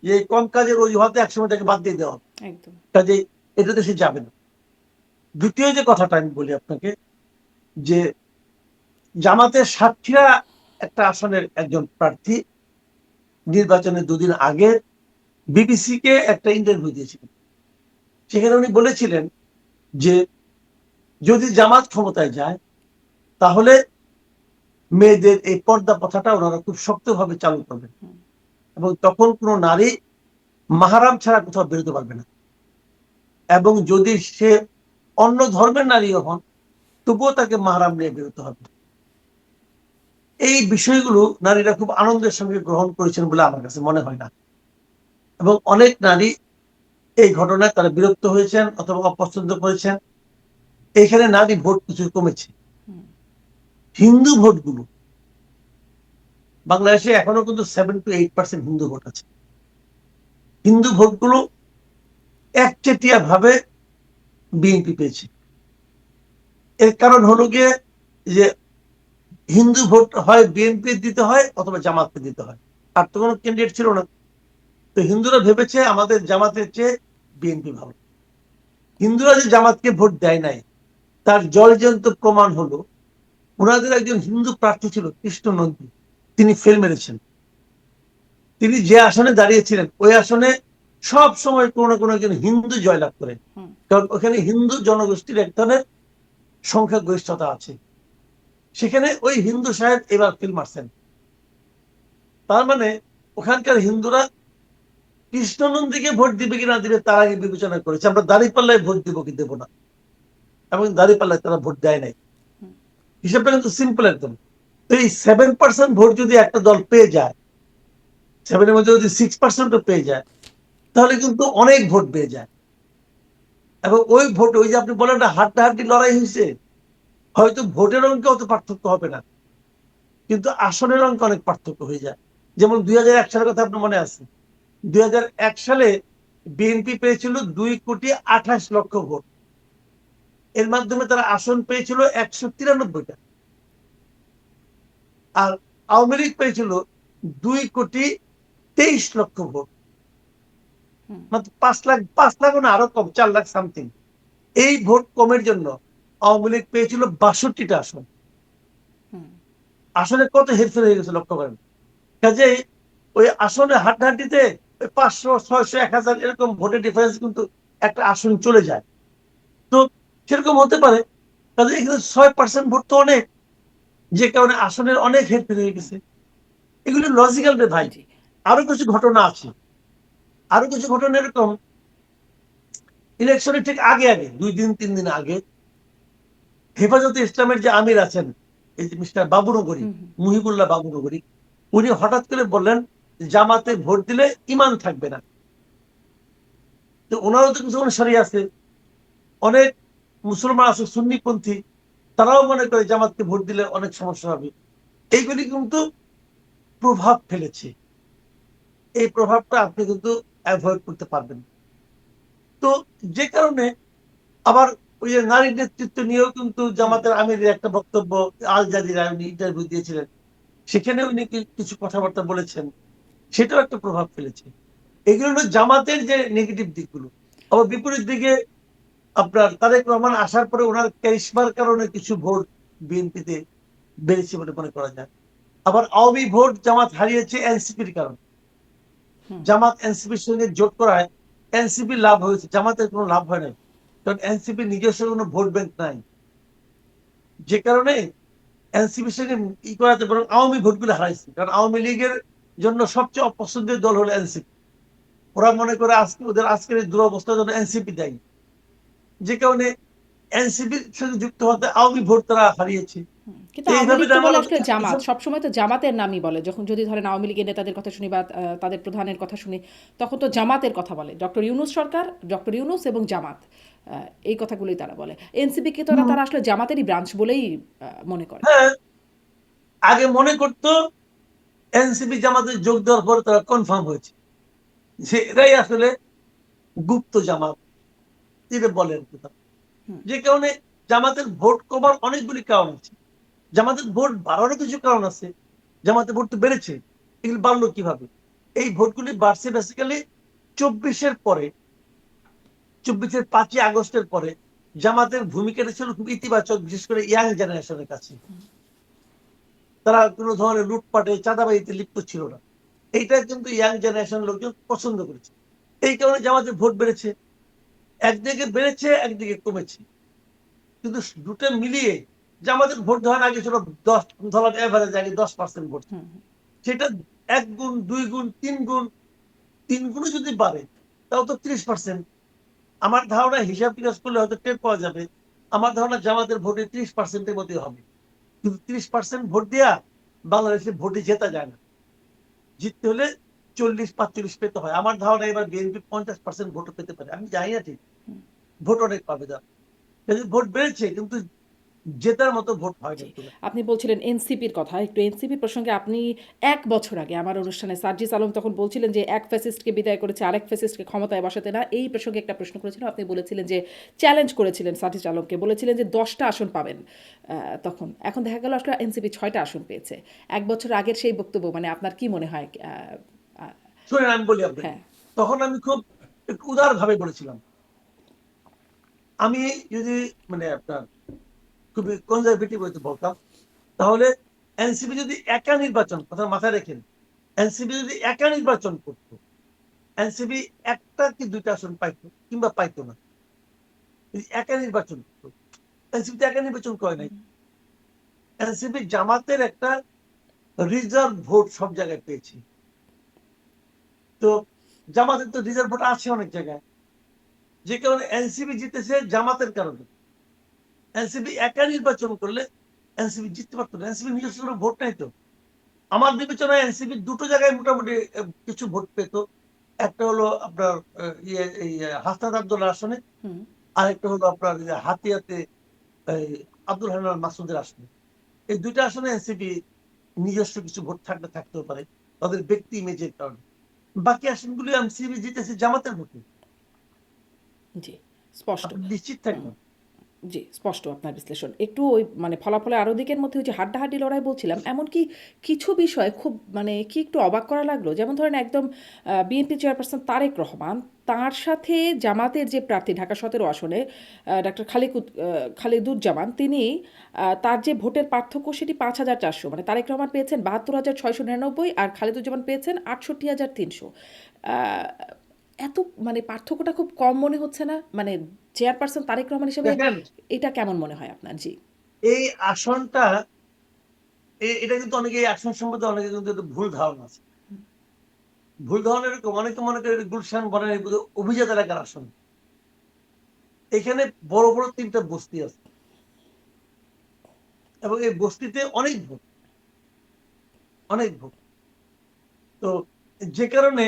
যে এই কম কাজের অজুহাতে একসময় তাকে বাদ দিয়ে দেওয়া হবে। একদম। কাজে এটাতে সে যাবে না। দ্বিতীয় যে কথাটা আমি বলি আপনাকে, যে জামাতের সাতক্ষীরা একটা আসনের একজন প্রার্থী নির্বাচনের 2 দিন আগে বিবিসি কে একটা ইন্টারভিউ দিয়েছিলেন। সেখানে উনি বলেছিলেন যে যদি জামাত ক্ষমতায় যায় তাহলে মেয়েদের এই পর্দা প্রথাটা ওনারা খুব শক্তভাবে চালু করবেন, হুম, এবং তখন কোনো নারী মাহারাম ছাড়া কোথাও বেরোতে পারবে না, এবং যদি সে অন্য ধর্মের নারীও হন তবুও তাকে মাহারাম নিয়ে বেরোতে হবে। এই বিষয়গুলো নারীরা খুব আনন্দের সঙ্গে গ্রহণ করেছেন বলে আমার কাছে মনে হয় না, এবং অনেক নারী এই ঘটনায় তারা বিরক্ত হয়েছেন অথবা অপছন্দ করেছেন। এখানে নারী ভোট কিছু কমেছে। হুম, হিন্দু ভোটগুলো, বাংলাদেশে এখনো কিন্তু 7-8% হিন্দু ভোট আছে। হিন্দু ভোটগুলো একচেটিয়া ভাবে বিএনপি পেয়েছে। এর কারণ হলো গিয়ে যে হিন্দু ভোট হয় বিএনপি দিতে হয় অথবা জামাতকে দিতে হয়। আর তো কোনো ক্যান্ডিডেট ছিল না। তো হিন্দুরা ভেবেছে আমাদের জামাতের চেয়ে বিএনপি ভালো। হিন্দুরা যে জামাতকে ভোট দেয় নাই তার জলজ্যান্ত প্রমাণ হলো ওনাদের একজন হিন্দু প্রার্থী ছিল কৃষ্ণ নন্দী, তিনি ফেল মেরেছেন। তিনি যে আসনে দাঁড়িয়েছিলেন ওই আসনে সব সময় কোনো না কোনো একজন হিন্দু জয়লাভ করেন, হুম, কারণ ওখানে হিন্দু জনগোষ্ঠীর এক ধরনের সংখ্যাগরিষ্ঠতা আছে। সেখানে ওই হিন্দু সাহেব এবার ফেল মারছেন। তার মানে ওখানকার হিন্দুরা কৃষ্ণনন্দীকে ভোট দিবে কিনা দিবে তার আগে বিবেচনা করেছে আমরা দাঁড়িপাল্লায় ভোট দিব কি দেবো না, এবং দাঁড়িপাল্লায় তারা ভোট দেয় নাই। হুম, হিসাবটা কিন্তু সিম্পল একদম। তো এই 7% ভোট যদি একটা দল পেয়ে যায়, 7-এর মধ্যে যদি 6%ও পেয়ে যায়, তাহলে কিন্তু অনেক ভোট পেয়ে যায়। এবং ওই ভোট, ওই যে আপনি বলেন না হাড্ডাহাড্ডি লড়াই হয়েছে, হয়তো ভোটের অঙ্কে অত পার্থক্য হবে না, কিন্তু আসনের অঙ্কে অনেক পার্থক্য হয়ে যায়। যেমন 2001 সালের কথা আপনার মনে আছে, 2001 সালে বিএনপি পেয়েছিল 2,28,00,000 ভোট। এর মাধ্যমে তারা আসন পেয়েছিল 193টা। আর আওয়ামী লীগ পেয়েছিল 2,23,00,000 ভোট, হুম, মাত্র 5 লাখ না আরো কম, 4 লাখ সামথিং। এই ভোট কমের জন্য আওয়ামী লীগ পেয়েছিল 62টা আসন। হুম, আসলে কত হেরফের হয়ে গেছে লক্ষ্য করেন। কাজেই ওই আসনে হাড্ডাহাড্ডিতে 500, 600, 1,000 এরকম ভোটের ডিফারেন্স কিন্তু একটা আসন চলে যায়। তো সেরকম হতে পারে। কাজে এখানে 6% ভোট তো অনেক, যে কারণে আসনের অনেক হেরফের হয়ে গেছে। এগুলো লজিক্যাল রে ভাই। জি, আরো কিছু ঘটনা আছে, আরো কিছু ঘটনা এরকম। ইলেকশনের ঠিক আগে আগে 2 দিন 3 দিন আগে হেফাজতে ইসলামের যে আমির আছেন, এই যে মিস্টার বাবুনগরী, হুম, হুম, মুহিবুল্লাহ বাবুনগরী, উনি হঠাৎ করে বললেন জামাতে ভোট দিলে ইমান থাকবে না। তো ওনারও তো কিছু অনুসারী আছে, অনেক মুসলমান আছে সুন্নিপন্থী, তারাও মনে করে জামাতকে ভোট দিলে অনেক সমস্যা হবে। এইগুলি কিন্তু প্রভাব ফেলেছে। এই প্রভাবটা আপনি কিন্তু অ্যাভয়েড করতে পারবেন। তো যে কারণে আবার ওই যে নারী নেতৃত্ব নিয়েও কিন্তু হুম, জামাতের আমিরের একটা বক্তব্য আল জাজিরায় উনি ইন্টারভিউ দিয়েছিলেন, সেখানে উনি কিছু কথাবার্তা বলেছেন, সেটাও একটা প্রভাব ফেলেছে। এগুলো হলো জামাতের যে নেগেটিভ দিকগুলো। আবার বিপরীত দিকে আপনার তারেক রহমান আসার পরে ওনার ক্যারিশমার কারণে কিছু ভোট বিএনপিতে বেড়েছে বলে মনে করা যায়। আবার আওয়ামী ভোট জামাত হারিয়েছে এনসিপির কারণে। হুম, জামাত এনসিপির সঙ্গে জোট করায় এনসিপি লাভ হয়েছে, জামাতের কোনো লাভ হয় নাই, কারণ এনসিপি নিজস্ব কোনো ভোট ব্যাংক নাই। যে কারণে এনসিপির সঙ্গে করাতে বরং আওয়ামী ভোটগুলো হারাইছে, কারণ আওয়ামী লীগের জন্য সবচেয়ে অপছন্দের দল হলো এনসিপি। ওরা মনে করে আজকে ওদের আজকের এই দুরবস্থার জন্য এনসিপি দায়ী। যে কারণে এনসিপির সঙ্গে যুক্ত হতে আওয়ামী ভোট তারা হারিয়েছে। হুম। তো কিন্তু আওয়ামী এইভাবে লীগ তো বলে দাঁড়ালো আসলে জামাত সবসময় তো জামাতের নামই বলে, যখন যদি ধরেন আওয়ামী লীগের নেতাদের কথা শুনি বা তাদের প্রধানের কথা শুনি, তখন তো জামাতের কথা বলে ডক্টর ইউনূস সরকার, ডক্টর ইউনূস এবং জামাত, এই কথাগুলোই তারা বলে। এনসিপিকে তো হুম, তারা আসলে জামাতেরই ব্রাঞ্চ বলেই মনে করে। হ্যাঁ, আগে মনে করতো এনসিপি জামাতে যোগ দেওয়ার পর তারা কনফার্ম হয়েছে যে এরাই আসলে গুপ্ত জামাত, এটা বলেন কথা। হুম, যে কারণে জামাতের ভোট কমার অনেকগুলি কারণ আছে, জামাতের ভোট বাড়ারও কিছু কারণ আছে। জামাতের ভোট তো বেড়েছে, এগুলি বাড়লো কিভাবে? এই ভোটগুলি বাড়ছে বেসিক্যালি 24-এর পরে, 24-এর 5ই আগস্টের পরে জামাতের ভূমিকাটা ছিল খুব ইতিবাচক, বিশেষ করে ইয়াং জেনারেশনের কাছে। তারা কোনো ধরনের লুটপাটে চাঁদাবাজিতে লিপ্ত ছিল না, এইটা কিন্তু ইয়াং জেনারেশন লোকজন পছন্দ করেছে। এই কারণে জামাতের ভোট বেড়েছে, একদিকে বেড়েছে একদিকে কমেছে, কিন্তু দুটো মিলিয়ে জামাতের ভোট ধরেন আগে ছিল 10, ধরেন এভারেজ আগে 10% ভোট, হুম, সেটা 1 গুণ 2 গুণ 3 গুণ, 3 গুণও যদি বাড়ে তাও তো 30%। আমার ধারণা হিসাব নিকাশ করলে হয়তো টের পাওয়া যাবে, আমার ধারণা জামাতের ভোটে 30%-এর মধ্যে হবে। কিন্তু 30% ভোট দেওয়া বাংলাদেশে ভোটে জেতা যায় না, জিততে হলে 40-45 পেতে হয়। আমার ধারণা এবার বিএনপি 50% ভোটও পেতে পারে, আমি জানি না ঠিক, হুম, ভোট অনেক পাবে তারা। ভোট বেড়েছে কিন্তু জেতার মতো ভোট হয় না জি, খুব একটা। আপনি বলছিলেন এনসিপির কথা। একটু এনসিপি প্রসঙ্গে আপনি ১ বছর আগে আমার অনুষ্ঠানে সার্জিস আলম তখন বলছিলেন যে, "এক ফ্যাসিস্টকে বিদায় করেছে, আরেক ফ্যাসিস্টকে ক্ষমতায় বসাতে না।" এই প্রসঙ্গে একটা প্রশ্ন করেছিলাম। আপনি বলেছিলেন যে, চ্যালেঞ্জ করেছিলেন সার্জিস আলমকে। বলেছিলেন যে ১০ টা আসন পাবেন তখন। এখন দেখা গেল আসলে এনসিপি ৬ টা আসন পেয়েছে। ১ বছর আগের সেই বক্তব্য মানে আপনার কি মনে হয়? আ শুনেন আমি বলি আপনাকে, হ্যাঁ, তখন আমি খুব একটু উদার ভাবে বলেছিলাম, আমি যদি মানে আপনার খুবই কনজারভেটিভ হইতে বলতাম, তাহলে এনসিপি যদি একা নির্বাচন, কথা মাথায় রেখেন, এনসিপি যদি একা নির্বাচন করতো, এনসিপি একটা কি দুইটা আসন পাইতো কিংবা পাইতো না, যদি একা নির্বাচন করতো। এনসিপি একা নির্বাচন করে নাই, এনসিপি জামাতের একটা রিজার্ভ ভোট সব জায়গায় পেয়েছে। তো জামাতের তো রিজার্ভ ভোট আছে অনেক জায়গায়, যে কারণে এনসিপি জিতেছে জামাতের কারণে। এনসিপি একা নির্বাচন করলে এনসিপি জিততে পারতো না, এনসিপি নিজস্ব কোনো ভোট নাই তো। আমার বিবেচনায় এনসিপি দুটো জায়গায় মোটামুটি কিছু ভোট পেত। একটা হলো আপনার ইয়ে এই হাসনাত আব্দুল্লাহ আসনে, হুম, আর একটা হলো আপনার হাতিয়াতে এই আব্দুল হান্নান মাসুদের আসনে। এই দুইটা আসনে এনসিপি নিজস্ব কিছু ভোট থাকলে থাকতেও পারে তাদের ব্যক্তি ইমেজের কারণে। বাকি আসনগুলো এনসিপি জিতেছে জামাতের ভোটে, জি, স্পষ্ট। আপনি নিশ্চিত হুম। থাকবেন। জি, স্পষ্ট আপনার বিশ্লেষণ। একটু ওই মানে ফলাফলের আরো দিকের মধ্যে ওই যে হাড্ডাহাড্ডি লড়াই বলছিলাম, এমনকি কিছু বিষয় খুব মানে কি একটু অবাক করা লাগলো। যেমন ধরেন একদম বিএনপি চেয়ারপারসন তারেক রহমান, তার সাথে জামাতের যে প্রার্থী ঢাকা ১৭ আসনে ডাক্তার খালেদুজ্জামান, তিনি তার যে ভোটের পার্থক্য সেটি ৫,৪০০, মানে তারেক রহমান পেয়েছেন ৭২,৬৯৯ আর খালেদুজ্জামান পেয়েছেন ৬৮,৩০০। আ এত মানে পার্থক্যটা খুব কম মনে হচ্ছে না? মানে চেয়ারপারসন তারেক রহমান হিসেবে দেখেন, এটা কেমন মনে হয় আপনার? জি। এই আসনটা এটা কিন্তু অনেকে এই আসন সম্বন্ধে অনেকে কিন্তু একটু ভুল ধারণা আছে। ভুল ধারণা এরকম, অনেকে মনে করে গুলশান বনানী অভিজাত এলাকার আসন। এখানে বড় বড় ৩টা বস্তি আছে এবং এই বস্তিতে অনেক ভোট, অনেক ভোট। তো যে কারণে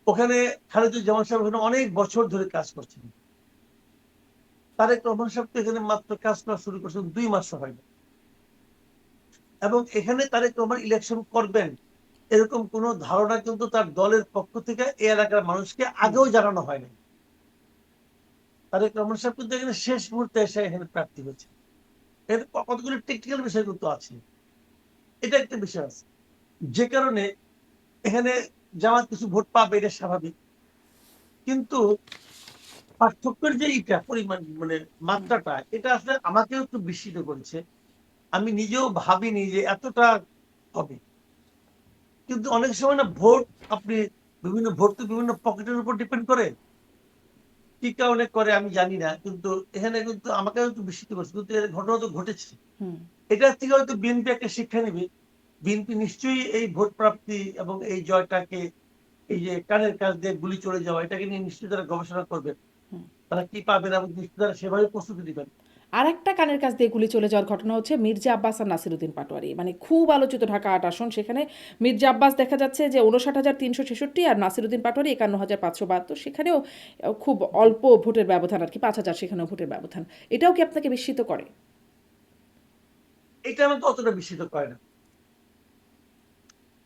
ওখানে খালেদুজ্জামান সাহেব ওখানে অনেক বছর ধরে কাজ করছেন। তারেক রহমান সাহেব তো এখানে মাত্র কাজ করা শুরু করছেন ২ মাসও হয়নি। এবং এখানে তারেক রহমান ইলেকশন করবেন এরকম কোন ধারণা কিন্তু তার দলের পক্ষ থেকে এই এলাকার মানুষকে হুম, আগেও জানানো হয়নি। তারেক রহমান সাহেব কিন্তু এখানে শেষ মুহূর্তে এসে এখানে প্রার্থী হয়েছে। এর কতগুলো টেকনিক্যাল বিষয় কিন্তু আছে, এটা একটা বিষয় আছে। যে কারণে এখানে জামাত কিছু ভোট পাবে, এটা স্বাভাবিক। কিন্তু পার্থক্যের যে এটা পরিমাণ মানে হুম, মাত্রাটা, এটা আসলে আমাকেও একটু বিস্মিত করেছে। আমি নিজেও ভাবিনি যে এতটা হবে। কিন্তু অনেক সময় না ভোট, আপনি বিভিন্ন ভোট তো বিভিন্ন পকেটের উপর ডিপেন্ড করে। কি কারণে করে আমি জানি না, কিন্তু এখানে কিন্তু আমাকেও একটু বিস্মিত করেছে, কিন্তু এর ঘটনা তো ঘটেছে। হুম। এটার থেকে হয়তো বিএনপি একটা শিক্ষা নেবে। বিএনপি নিশ্চয়ই এই ভোট প্রাপ্তি এবং এই জয়টাকে, এই যে কানের কাছ দিয়ে গুলি চলে যাওয়া, এটাকে নিয়ে নিশ্চয়ই তারা গবেষণা করবেন। তারা কি পাবেন এবং নিশ্চয়ই তারা সেভাবে প্রস্তুতি দিবেন। আরেকটা কানের কাছ দিয়ে গুলি চলে যাওয়ার ঘটনা হচ্ছে মির্জা আব্বাস আর নাসিরুদ্দিন পাটোয়ারি। মানে খুব আলোচিত ঢাকা ৮ আসন। সেখানে মির্জা আব্বাস দেখা যাচ্ছে যে ৫৯,৩৬৬ আর নাসিরুদ্দিন পাটোয়ারি ৫১,৫৭২। সেখানেও খুব অল্প ভোটের ব্যবধান আরকি, ৫,০০০ সেখানেও ভোটের ব্যবধান। এটাও কি আপনাকে বিস্মিত করে? এটা আমাকে অতটা বিস্মিত করে না।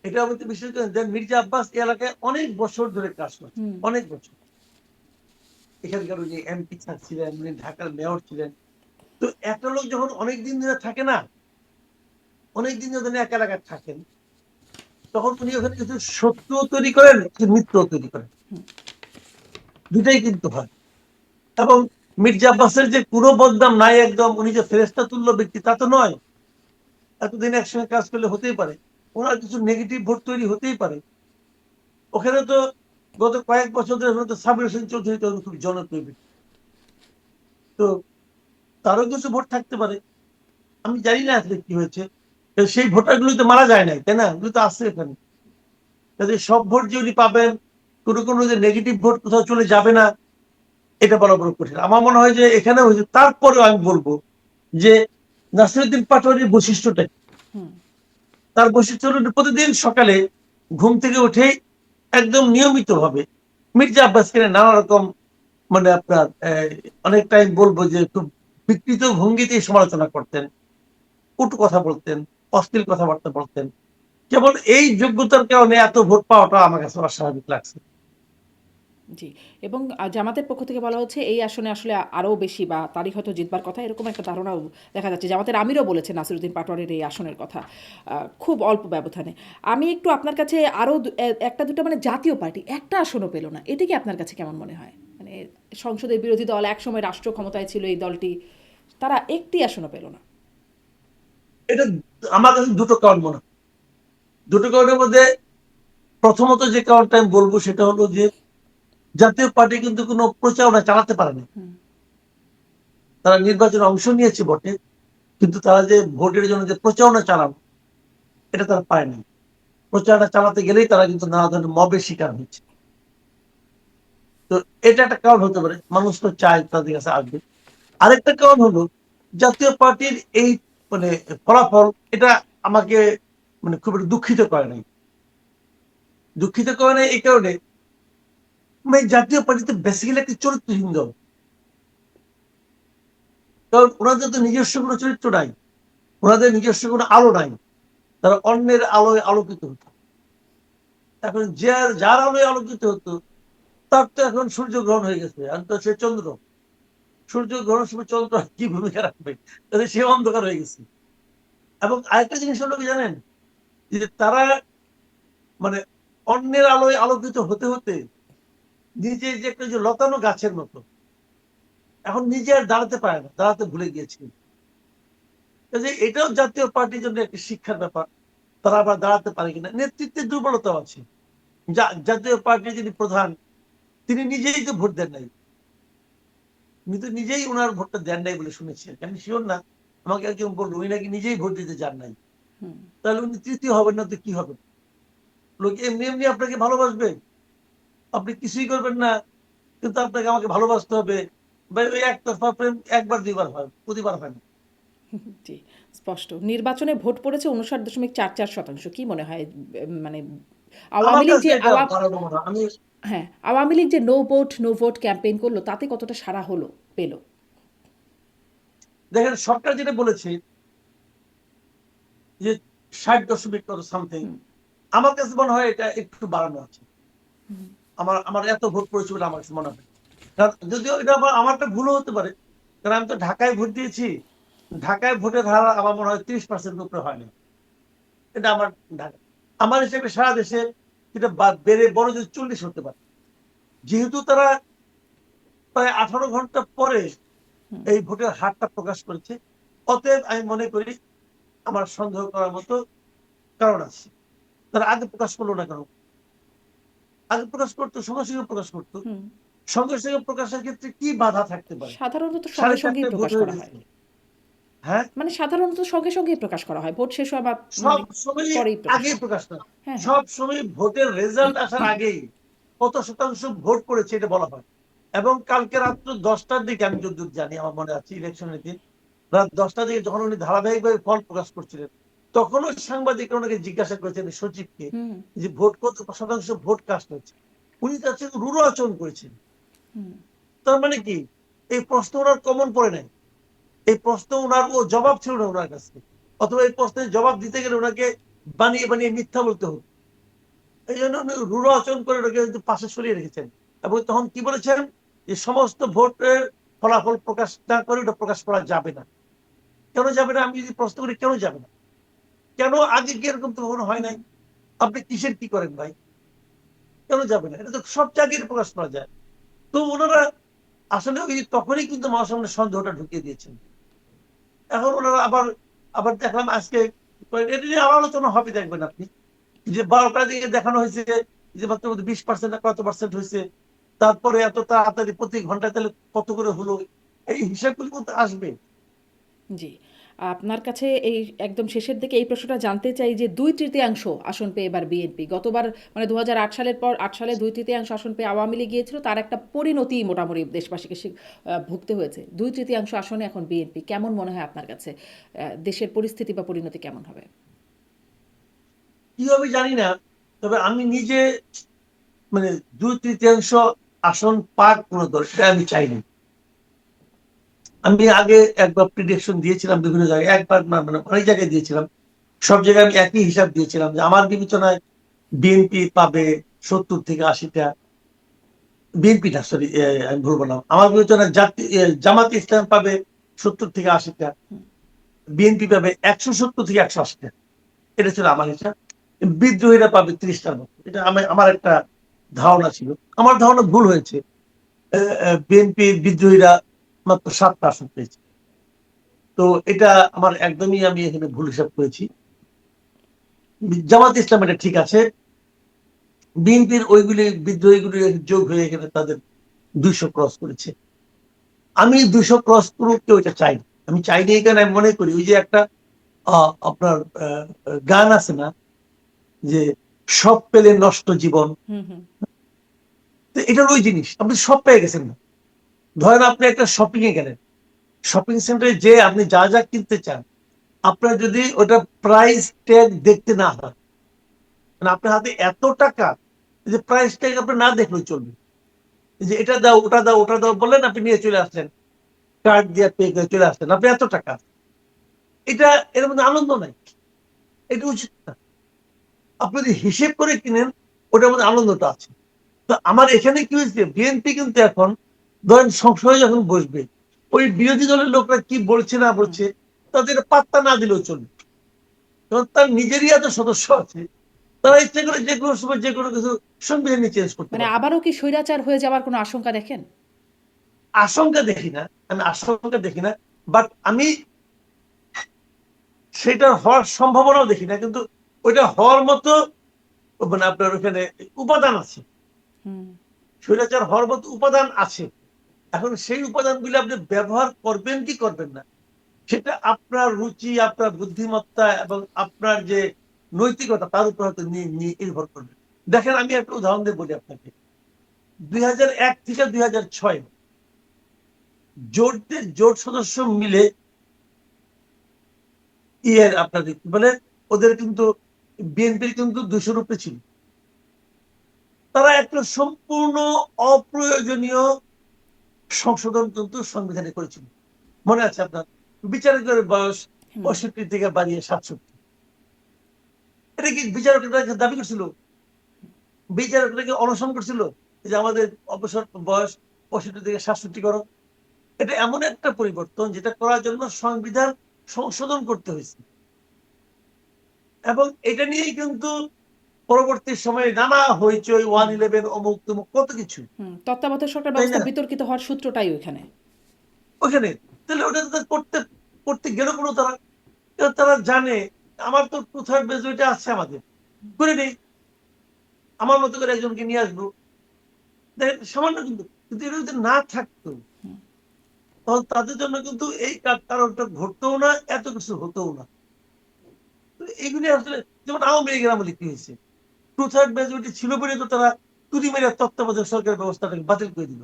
এটা আমাকে বিস্মিত করে দেন, মির্জা আব্বাস এই এলাকায় অনেক বছর ধরে কাজ করছেন, হুম, অনেক বছর। এখানকার উনি এমপি ছিলেন, উনি ঢাকার মেয়র ছিলেন। তো একটা লোক যখন অনেকদিন ধরে থাকে না, অনেকদিন ধরে এক এলাকায় থাকেন, তখন উনি ওখানে কিছু শত্রুও তৈরি করেন, কিছু মিত্রও তৈরি করেন। দুটাই কিন্তু হয়। এবং মির্জা আব্বাসের যে কোনো বদনাম নাই, একদম উনি যে ফেরেশতা তুল্য ব্যক্তি তা তো নয়। এতদিন একসঙ্গে কাজ করলে হতেই পারে। ওনার কিছু নেগেটিভ ভোট তৈরি হতেই পারে। ওখানে তো গত কয়েক বছর ধরে ওখানে তো সাবির হোসেন চৌধুরী তো খুব জনপ্রিয় ব্যক্তি। তো তারও কিছু ভোট থাকতে পারে। আমি জানি না আসলে কি হয়েছে। সেই ভোটারগুলো তো মারা যায় নাই, তাই না? ওগুলো তো আছে এখানে। কাজে সব ভোট যে উনি পাবেন, কোনো যে নেগেটিভ ভোট কোথাও চলে যাবে না, এটা বলা বড় কঠিন। আমার মনে হয় যে এখানে হয়েছে। তারপরেও আমি বলবো যে নাসিরুদ্দিন পাটোয়ারির বৈশিষ্ট্যটা কি? হুম, তার বৈশিষ্ট্য হলো প্রতিদিন সকালে ঘুম থেকে উঠেই একদম নিয়মিত ভাবে মির্জা আব্বাসকে নিয়ে নানা রকম মানে আপনার অনেক টাইম বলবো যে খুব বিকৃত ভঙ্গিতে সমালোচনা করতেন, কটু কথা বলতেন, অশ্লীল কথাবার্তা বলতেন। যেমন এই যোগ্যতার কারণে এত ভোট পাওয়াটা আমার কাছে অস্বাভাবিক লাগছে। জি। এবং জামাতের পক্ষ থেকে বলা হচ্ছে এই আসনে আসলে আরও বেশি বা তারই হয়তো জিতবার কথা, এরকম একটা ধারণাও দেখা যাচ্ছে। জামাতের আমিরও বলেছেন নাসিরুদ্দিন পাটোয়ারির এই আসনের কথা খুব অল্প ব্যবধানে। আমি একটু আপনার কাছে আরও একটা দুটো মানে জাতীয় পার্টি একটা আসনও পেল না, এটা কি আপনার কাছে কেমন মনে হয়? মানে সংসদের বিরোধী দল, একসময় রাষ্ট্র ক্ষমতায় ছিল এই দলটি, তারা একটি আসনও পেল না। এটা আমার কাছে দুটো কারণ মনে হয়। দুটো কারণের মধ্যে প্রথমত যে কারণটা আমি বলবো সেটা হলো যে জাতীয় পার্টি কিন্তু কোনো প্রচারণা চালাতে পারেনি। হুম, তারা নির্বাচনে অংশ নিয়েছে বটে, কিন্তু তারা যে ভোটের জন্য যে প্রচারণা চালানো এটা তারা পায়নি। প্রচারণা চালাতে গেলেই তারা কিন্তু নানা ধরনের মবের শিকার হচ্ছে। তো এটা একটা কারণ হতে পারে, মানুষ তো চায় তাদের কাছে আসবে। আরেকটা কারণ হলো জাতীয় পার্টির এই মানে ফলাফল, এটা আমাকে মানে খুব একটা দুঃখিত করে নাই। দুঃখিত করে নাই এই কারণে, জাতীয় পার্টিতে বেসিক্যালি একটি চরিত্রহীন দল। কারণ ওনাদের তো নিজস্ব কোনো চরিত্র নাই, ওনাদের নিজস্ব কোনো আলো নাই। তারা অন্যের আলোয় আলোকিত হতো। এখন যার আলোয় আলোকিত হতো তার তো এখন সূর্যগ্রহণ হয়ে গেছে, আর তো সে চন্দ্র। সূর্যগ্রহণের সময় চন্দ্র কি ভূমিকা রাখবে, তাহলে সে অন্ধকার হয়ে গেছে। এবং আরেকটা জিনিস হলো কি জানেন, যে তারা মানে অন্যের আলোয় আলোকিত হতে হতে নিজে যে একটা যে লতানো গাছের মতো এখন নিজে আর দাঁড়াতে পারে না, দাঁড়াতে ভুলে গিয়েছে। এটাও জাতীয় পার্টির জন্য একটা শিক্ষার ব্যাপার। তারা আবার দাঁড়াতে পারে কিনা, নেতৃত্বের দুর্বলতা আছে। জাতীয় পার্টির যিনি প্রধান তিনি নিজেই তো ভোট দেন নাই, উনি তো নিজেই ওনার ভোটটা দেন নাই বলে শুনেছি। আমি শিওর না, আমাকে একজন বললো উনি নাকি নিজেই ভোট দিতে যান নাই। হুম। তাহলে উনি তৃতীয় হবেন না তো কি হবে? লোক এমনি এমনি আপনাকে ভালোবাসবে, আপনি কিছুই করবেন না কিন্তু আপনাকে আমাকে ভালোবাসতে হবে। ভাই ওই একতরফা প্রেম একবার দুইবার হয়, প্রতিবার হয় না। জি, স্পষ্ট। নির্বাচনে ভোট পড়েছে ৫৯.৪৪%। কি মনে হয় মানে আমার আওয়ামী লীগ কাছে যে এটা ভালো মনে হয়। আমি হ্যাঁ, আওয়ামী লীগ যে নো ভোট ক্যাম্পেইন করলো তাতে কতটা সাড়া হলো, পেল? দেখেন সরকার যেটা বলেছে যে ৬০ দশমিক কত সামথিং, হুম, আমার কাছে মনে হয় এটা একটু বাড়ানো আছে। আমার আমার এত ভোট পড়েছে বলে আমার কাছে মনে হয়। কারণ যদিও এটা আমার একটা ভুলও হতে পারে, কারণ আমি তো ঢাকায় ভোট দিয়েছি। ঢাকায় ভোটের হার আমার মনে হয় ৩০% উপরে হয়নি। এটা আমার ঢাকা, আমার হিসেবে সারা দেশে এটা বেড়ে বড় যদি ৪০ হতে পারে। যেহেতু তারা প্রায় ১৮ ঘন্টা পরে হুম, এই ভোটের হারটা প্রকাশ করেছে, অতএব আমি মনে করি আমার সন্দেহ করার মতো কারণ আছে। তারা আগে প্রকাশ করলো না কেন? আগে প্রকাশ করতো, সঙ্গে সঙ্গে প্রকাশ করতো। হুম। সঙ্গে সঙ্গে প্রকাশের ক্ষেত্রে কি বাধা থাকতে পারে? সাধারণত সাড়ে সঙ্গে সঙ্গেই চারটায় ভোট প্রকাশ হয়ে করা হয়। গেছে। হ্যাঁ, মানে সাধারণত সঙ্গে সঙ্গেই প্রকাশ করা হয়। ভোট শেষ হওয়া বা সব মানে সময় পরেই প্রকাশ আগেই করা হয়। প্রকাশ না। হ্যাঁ, হ্যাঁ। সব সময় ভোটের রেজাল্ট আসার আগেই কত শতাংশ ভোট পড়েছে এটা বলা হয়। এবং কালকে রাত্র ১০টার দিকে আমি যতদূর জানি, আমার মনে আছে ইলেকশনের দিন রাত ১০টার দিকে যখন উনি ধারাবাহিকভাবে ফল প্রকাশ করছিলেন, তখনও সাংবাদিকরা ওনাকে জিজ্ঞাসা করেছেন সচিবকে হুম, যে ভোট কত শতাংশ ভোট কাস্ট হয়েছে। উনি তার সাথে রূঢ় আচরণ করেছেন। হুম, তার মানে কি, এই প্রশ্ন ওনার কমন পড়ে নাই। এই প্রশ্ন ওনার ও জবাব ছিল না ওনার কাছে, অথবা এই প্রশ্নের জবাব দিতে গেলে ওনাকে বানিয়ে বানিয়ে মিথ্যা বলতে হতো। এই জন্য উনি রূঢ় আচরণ করে ওনাকে কিন্তু পাশে সরিয়ে রেখেছেন। এবং তখন কি বলেছেন, যে সমস্ত ভোটের ফলাফল প্রকাশ না করে ওটা প্রকাশ করা যাবে না। কেন যাবে না? আমি যদি প্রশ্ন করি কেন যাবে না? কেন আগে কি এরকম তো কখনো হয় নাই? আপনি কিসের কি করেন ভাই? কেন যাবে না? এটা তো সব জায়গায় প্রকাশ করা যায়। তো ওনারা আসলে ওই তখনই কিন্তু আমার সামনে সন্দেহটা ঢুকিয়ে দিয়েছেন। এখন ওনারা আবার আবার দেখলাম আজকে এটা নিয়ে আবার আলোচনা হবে, দেখবেন আপনি যে ১২টার দিকে দেখানো হয়েছে যে মাত্র ২০% না কত পার্সেন্ট হয়েছে। তারপরে এত তাড়াতাড়ি প্রতি ঘন্টায় তাহলে কত করে হলো, এই হিসাবগুলো কিন্তু আসবে। জি। আপনার কাছে এই একদম শেষের দিকে এই প্রশ্নটা জানতে চাই যে ২/৩ আসন পেয়ে এবার বিএনপি। গতবার মানে ২০০৮ সালের পর ৮ সালে ২/৩ আসন পেয়ে আওয়ামী লীগ গিয়েছিল। তার একটা পরিণতি মোটামুটি দেশবাসীকে ভুগতে হয়েছে। ২/৩ আসনে এখন বিএনপি। কেমন মনে হয় আপনার কাছে? দেশের পরিস্থিতি বা পরিণতি কেমন হবে? কি হবে জানি না, তবে আমি নিজে মানে ২/৩ আসন পাক কোন দল, সেটা আমি চাইনি। আমি আগে একবার প্রিডিকশন দিয়েছিলাম বিভিন্ন জায়গায়, একবার না মানে অনেক জায়গায় দিয়েছিলাম। সব জায়গায় আমি একই হিসাব দিয়েছিলাম যে আমার বিবেচনায় বিএনপি পাবে 70 থেকে 80টা। বিএনপি না, সরি, আমি ভুল বললাম। আমার বিবেচনায় জামাত ইসলাম পাবে 70 থেকে 80টা, বিএনপি পাবে 170 থেকে 180টা। এটা ছিল আমার হিসাব। বিদ্রোহীরা পাবে 30টার মতো। এটা আমার একটা ধারণা ছিল। আমার ধারণা ভুল হয়েছে। বিএনপি বিদ্রোহীরা মাত্র 7টা আসন পেয়েছে। তো এটা আমার একদমই, আমি এখানে ভুল হিসাব করেছি। জামাত ইসলাম এটা ঠিক আছে। বিএনপির ওইগুলি বিদ্রোহীগুলি যোগ হয়ে এখানে তাদের 200 ক্রস করেছে। আমি 200 ক্রস করুক, কেউ এটা চাই না। আমি চাইনি এখানে, আমি মনে করি ওই যে একটা আপনার গান আছে না, যে সব পেলে নষ্ট জীবন। হুম হুম তো এটার ওই জিনিস, আপনি সব পেয়ে গেছেন না। ধরেন আপনি একটা শপিং এ গেলেন, শপিং সেন্টারে যে আপনি যা যা কিনতে চান, আপনার যদি ওটা প্রাইস ট্যাগ দেখতে না হয়, মানে আপনার হাতে এত টাকা যে প্রাইস ট্যাগ আপনি না দেখলেও চলবে, যে এটা দাও ওটা দাও ওটা দাও বললেন, আপনি নিয়ে চলে আসলেন, কার্ড দিয়ে পে করে চলে আসলেন, আপনি এত টাকা। এটা, এর মধ্যে আনন্দ নাই, এটা উচিত না। আপনি যদি হিসেব করে কিনেন, ওটার মধ্যে আনন্দটা আছে। তো আমার এখানে কি হয়েছে, বিএনপি কিন্তু এখন ধরেন সংসদে যখন বসবে, ওই বিরোধী দলের লোকরা কি বলছে না হুম। বলছে তাদের পাত্তা না দিলেও চলবে। কারণ তার নিজেরই এত সদস্য আছে, তারা ইচ্ছে করে যে কোনো সময় যে কোনো কিছু সংবিধানে চেঞ্জ করতে মানে পারবে। আবারও কি স্বৈরাচার হয়ে যাওয়ার কোনো আশঙ্কা দেখেন? আশঙ্কা দেখি না, আমি আশঙ্কা দেখি না, বাট আমি সেটা হওয়ার সম্ভাবনাও দেখি না। কিন্তু ওইটা হওয়ার মতো মানে আপনার ওখানে উপাদান আছে, হুম স্বৈরাচার হওয়ার মতো উপাদান আছে। এখন সেই উপাদানগুলি আপনি ব্যবহার করবেন কি করবেন না, সেটা আপনার রুচি, আপনার বুদ্ধিমত্তা এবং আপনার যে নৈতিকতা, তার উপর হয়তো নির্ভর করবে। দেখেন, আমি একটা উদাহরণ দিয়ে বলি আপনাকে। 2001 থেকে 2006 জোট সদস্য মিলে ইয়ের আপনার কি বলে, ওদের কিন্তু বিএনপির কিন্তু 200-র উপরে ছিল। তারা একটা সম্পূর্ণ অপ্রয়োজনীয় সংশোধন কিন্তু সংবিধানে করেছিল। মনে আছে আপনার? বিচারকের বয়স হুম 65 থেকে বাড়িয়ে 67। এটা কি বিচারকরা দাবি করছিল? বিচারকরা কি অনশন করছিল যে আমাদের অবসর বয়স 65 থেকে 67 করো? এটা এমন একটা পরিবর্তন যেটা করার জন্য সংবিধান সংশোধন করতে হয়েছে। এবং এটা নিয়েই কিন্তু পরবর্তী সময়ে নানা হইচই, 111, অমুক তমুক, কত কিছু, হুম তত্ত্বাবধায়ক সরকার তাই ব্যবস্থা না? বিতর্কিত হওয়ার সূত্রটাই ওইখানে। ওখানে তাহলে ওটা তো করতে করতে গেল কোনো তারা, তারা জানে আমার তো 2/3 মেজরিটি আছে, আমাদের করে নেই, আমার মতো করে একজনকে নিয়ে আসবো। দেখেন সামান্য, কিন্তু কিন্তু এটা যদি না থাকতো, তখন তাদের জন্য কিন্তু এই কারণটা ঘটতেও না, এত কিছু হতেও না। তো এইগুলি আসলে, যেমন আওয়ামী লীগের আমলে কি হয়েছে, 2/3 মেজরিটি ছিল বলে তো তারা তুলি মেরে তত্ত্বাবধায়ক সরকারের ব্যবস্থাটাকে বাতিল করে দিল।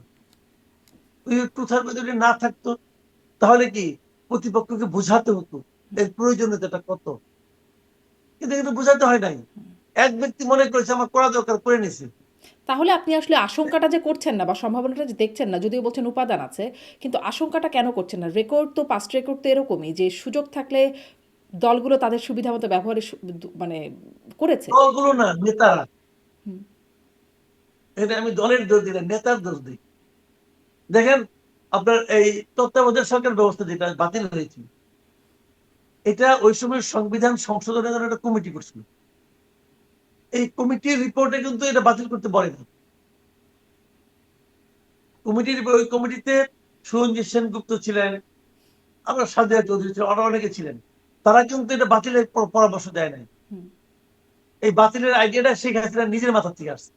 2/3 মেজরিটি না থাকতো, তাহলে কি প্রতিপক্ষকে বোঝাতে হতো এর প্রয়োজনীয়তাটা কত, কিন্তু এখানে বোঝাতে হয় নাই। এক ব্যক্তি মনে করেছে আমার করা দরকার, করে নিছে। তাহলে আপনি আসলে আশঙ্কাটা যে করছেন না বা সম্ভাবনাটা যে দেখছেন না, যদিও বলছেন উপাদান আছে, কিন্তু আশঙ্কাটা কেন করছেন না? রেকর্ড তো, পাস্ট রেকর্ড তো এরকমই যে সুযোগ থাকলে দলগুলো তাদের সুবিধা মতো ব্যবহারের মানে করেছে। দলগুলো না, নেতারা। হুম এটা আমি দলের দোষ দিই না, নেতার দোষ দিই। দেখেন, আপনার এই তত্ত্বাবধায়ক সরকার ব্যবস্থা যেটা বাতিল হয়েছিল, এটা ওই সময় সংবিধান সংশোধনের জন্য একটা কমিটি করছিল। এই কমিটির রিপোর্টে কিন্তু এটা বাতিল করতে বলে না। ওই কমিটিতে সুরঞ্জিত সেনগুপ্ত ছিলেন, আমরা সাদিয়া চৌধুরী ছিলেন, আরো অনেকে ছিলেন। তারা কিন্তু এটা বাতিলের পরামর্শ দেয় নাই। হুম এই বাতিলের আইডিয়াটা শেখ হাসিনা নিজের মাথা থেকে আসছে।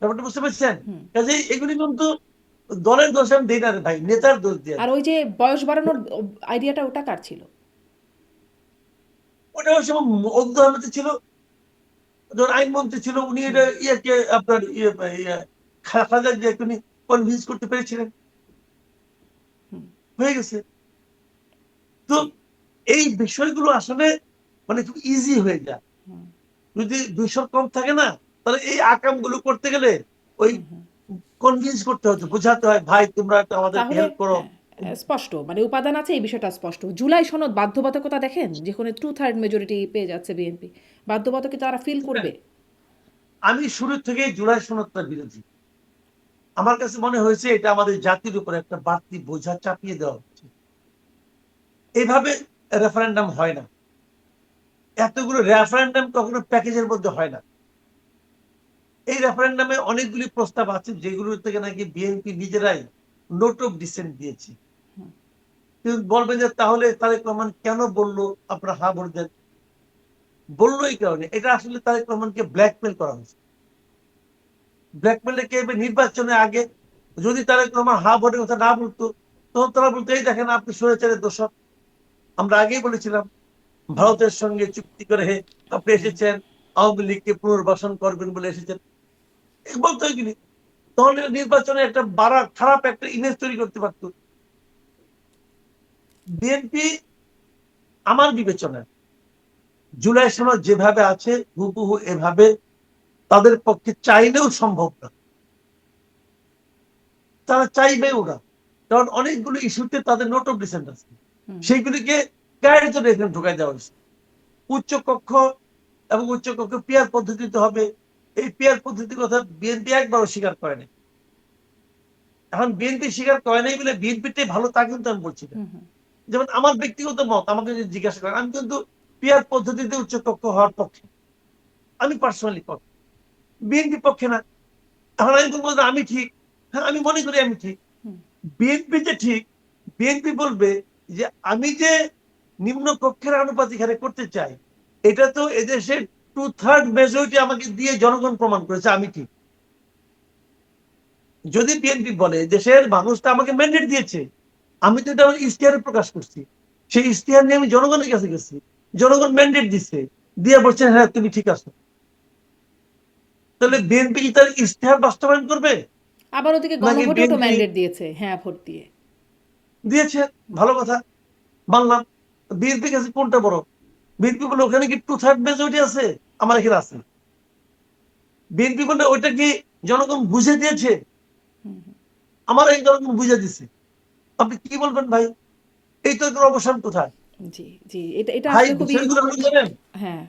ব্যাপারটা বুঝতে পারছেন? হুম। কাজে এগুলি কিন্তু দলের দোষ আমি দিই না রে ভাই, নেতার দোষ দিয়ে। আর ওই যে বয়স বাড়ানোর আইডিয়াটা, ওটা কার ছিল? ওটা ওই সময় অব্দুল আহমেদ ছিল, যখন আইনমন্ত্রী ছিল, উনি হুম এটা ইয়েকে আপনার খালেদা জিয়াকে উনি কনভিন্স করতে পেরেছিলেন, হুম হয়ে গেছে। তো জি এই বিষয়গুলো আসলে মানে খুব ইজি হয়ে যায়। হুম যদি 200 কম থাকে না, তাহলে এই আকাম গুলো করতে গেলে ওই হুম হুম কনভিন্স করতে হতো, বোঝাতে হয় ভাই তোমরা একটু আমাদেরকে তাহলে হেল্প করো। হ্যাঁ, স্পষ্ট মানে উপাদান আছে, এই বিষয়টা স্পষ্ট। জুলাই সনদ বাধ্যবাধকতা দেখেন, যেখানে 2/3 মেজরিটি পেয়ে যাচ্ছে বিএনপি, বাধ্যবাধকতা কি তারা ফিল করবে? আমি শুরু থেকেই জুলাই সনদটার বিরোধী। আমার কাছে মনে হয়েছে এটা আমাদের জাতির উপর একটা বাড়তি বোঝা চাপিয়ে দেওয়া হচ্ছে। এইভাবে রেফারেন্ডাম হয় না, এতগুলো রেফারেন্ডাম কখনো প্যাকেজের মধ্যে হয় না। এই রেফারেন্ডামে অনেকগুলি প্রস্তাব আছে যেগুলো থেকে নাকি বিএনপি নিজেরাই নোট অফ ডিসেন্ট দিয়েছে। কিন্তু বলবেন যে তাহলে তারেক রহমান কেন বললো আপনারা হা ভোট দেন? বললো এই কারণে, এটা আসলে তারেক রহমানকে ব্ল্যাকমেল করা হয়েছে। ব্ল্যাকমেলটা কে? নির্বাচনের আগে যদি তারেক রহমান হা ভোটের কথা না বলতো, তখন তারা বলতো এই দেখেন আপনি স্বৈরাচারের দোষর। আমরা আগেই বলেছিলাম হুম, ভারতের সঙ্গে চুক্তি করে আপনি হুম, এসেছেন, আওয়ামী লীগকে পুনর্বাসন করবেন বলে এসেছেন, বলতো এগুলি। তখন নির্বাচনে একটা বাড়া খারাপ একটা ইমেজ তৈরি করতে পারতো। বিএনপি আমার বিবেচনায় জুলাই সনদ যেভাবে আছে হুবহু এভাবে তাদের পক্ষে চাইলেও সম্ভব না। তারা চাইবেও না, কারণ অনেকগুলো ইস্যুতে তাদের নোট অফ ডিসেন্ট আছে, হুম, সেইগুলিকে গায়ের জন্য এখানে ঢুকাই দেওয়া হয়েছে। উচ্চ কক্ষ এবং উচ্চ কক্ষ পিয়ার পদ্ধতিতে হবে, এই পিয়ার পদ্ধতির কথা বিএনপি একবারও স্বীকার করে নাই। এখন বিএনপি স্বীকার করে নাই বলে বিএনপিটাই ভালো তা কিন্তু আমি বলছি না। হুম, হুম, যেমন আমার ব্যক্তিগত মত আমাকে যদি জিজ্ঞাসা করেন, আমি কিন্তু পিয়ার পদ্ধতিতে উচ্চ কক্ষ হওয়ার পক্ষে, আমি পার্সোনালি পক্ষে, বিএনপি পক্ষে না। এখন আমি বলবো যে আমি ঠিক, হ্যাঁ আমি মনে করি আমি ঠিক। হুম, বিএনপি যে ঠিক, বিএনপি বলবে যে আমি যে নিম্ন কক্ষের আনুপাতিক হারে করতে চাই, এটা তো এদেশের 2/3 মেজরিটি আমাকে দিয়ে জনগণ প্রমাণ করেছে আমি ঠিক। যদি বিএনপি বলে দেশের মানুষটা আমাকে ম্যান্ডেট দিয়েছে, আমি তো এটা আমার ইশতেহারে প্রকাশ করছি, সেই ইশতেহার নিয়ে আমি জনগণের কাছে গেছি, জনগণ ম্যান্ডেট দিচ্ছে, দিয়ে বলছেন হ্যাঁ তুমি ঠিক আছো, তাহলে বিএনপি কি তার ইশতেহার বাস্তবায়ন করবে? আবার ওদিকে নাকি গণভোটেও তো বিএনপি ম্যান্ডেট দিয়েছে হ্যাঁ ভোট দিয়ে। দিয়েছে, ভালো কথা, মানলাম। বিএনপি কাছে কোনটা বড়? বিএনপি বলে ওখানে কি 2/3 মেজরিটি আছে, আমার এখানে আছে। বিএনপি বলে ওইটা কি জনগণ বুঝে দিয়েছে, হুম, হুম, আমার এই জনগণ বুঝে দিচ্ছে। আপনি কি বলবেন ভাই? এই তো এর অবসান কোথায়? জি, জি, এটা এটা ভাই আসলে খুবই বিষয়গুলো আপনি জানেন, হ্যাঁ,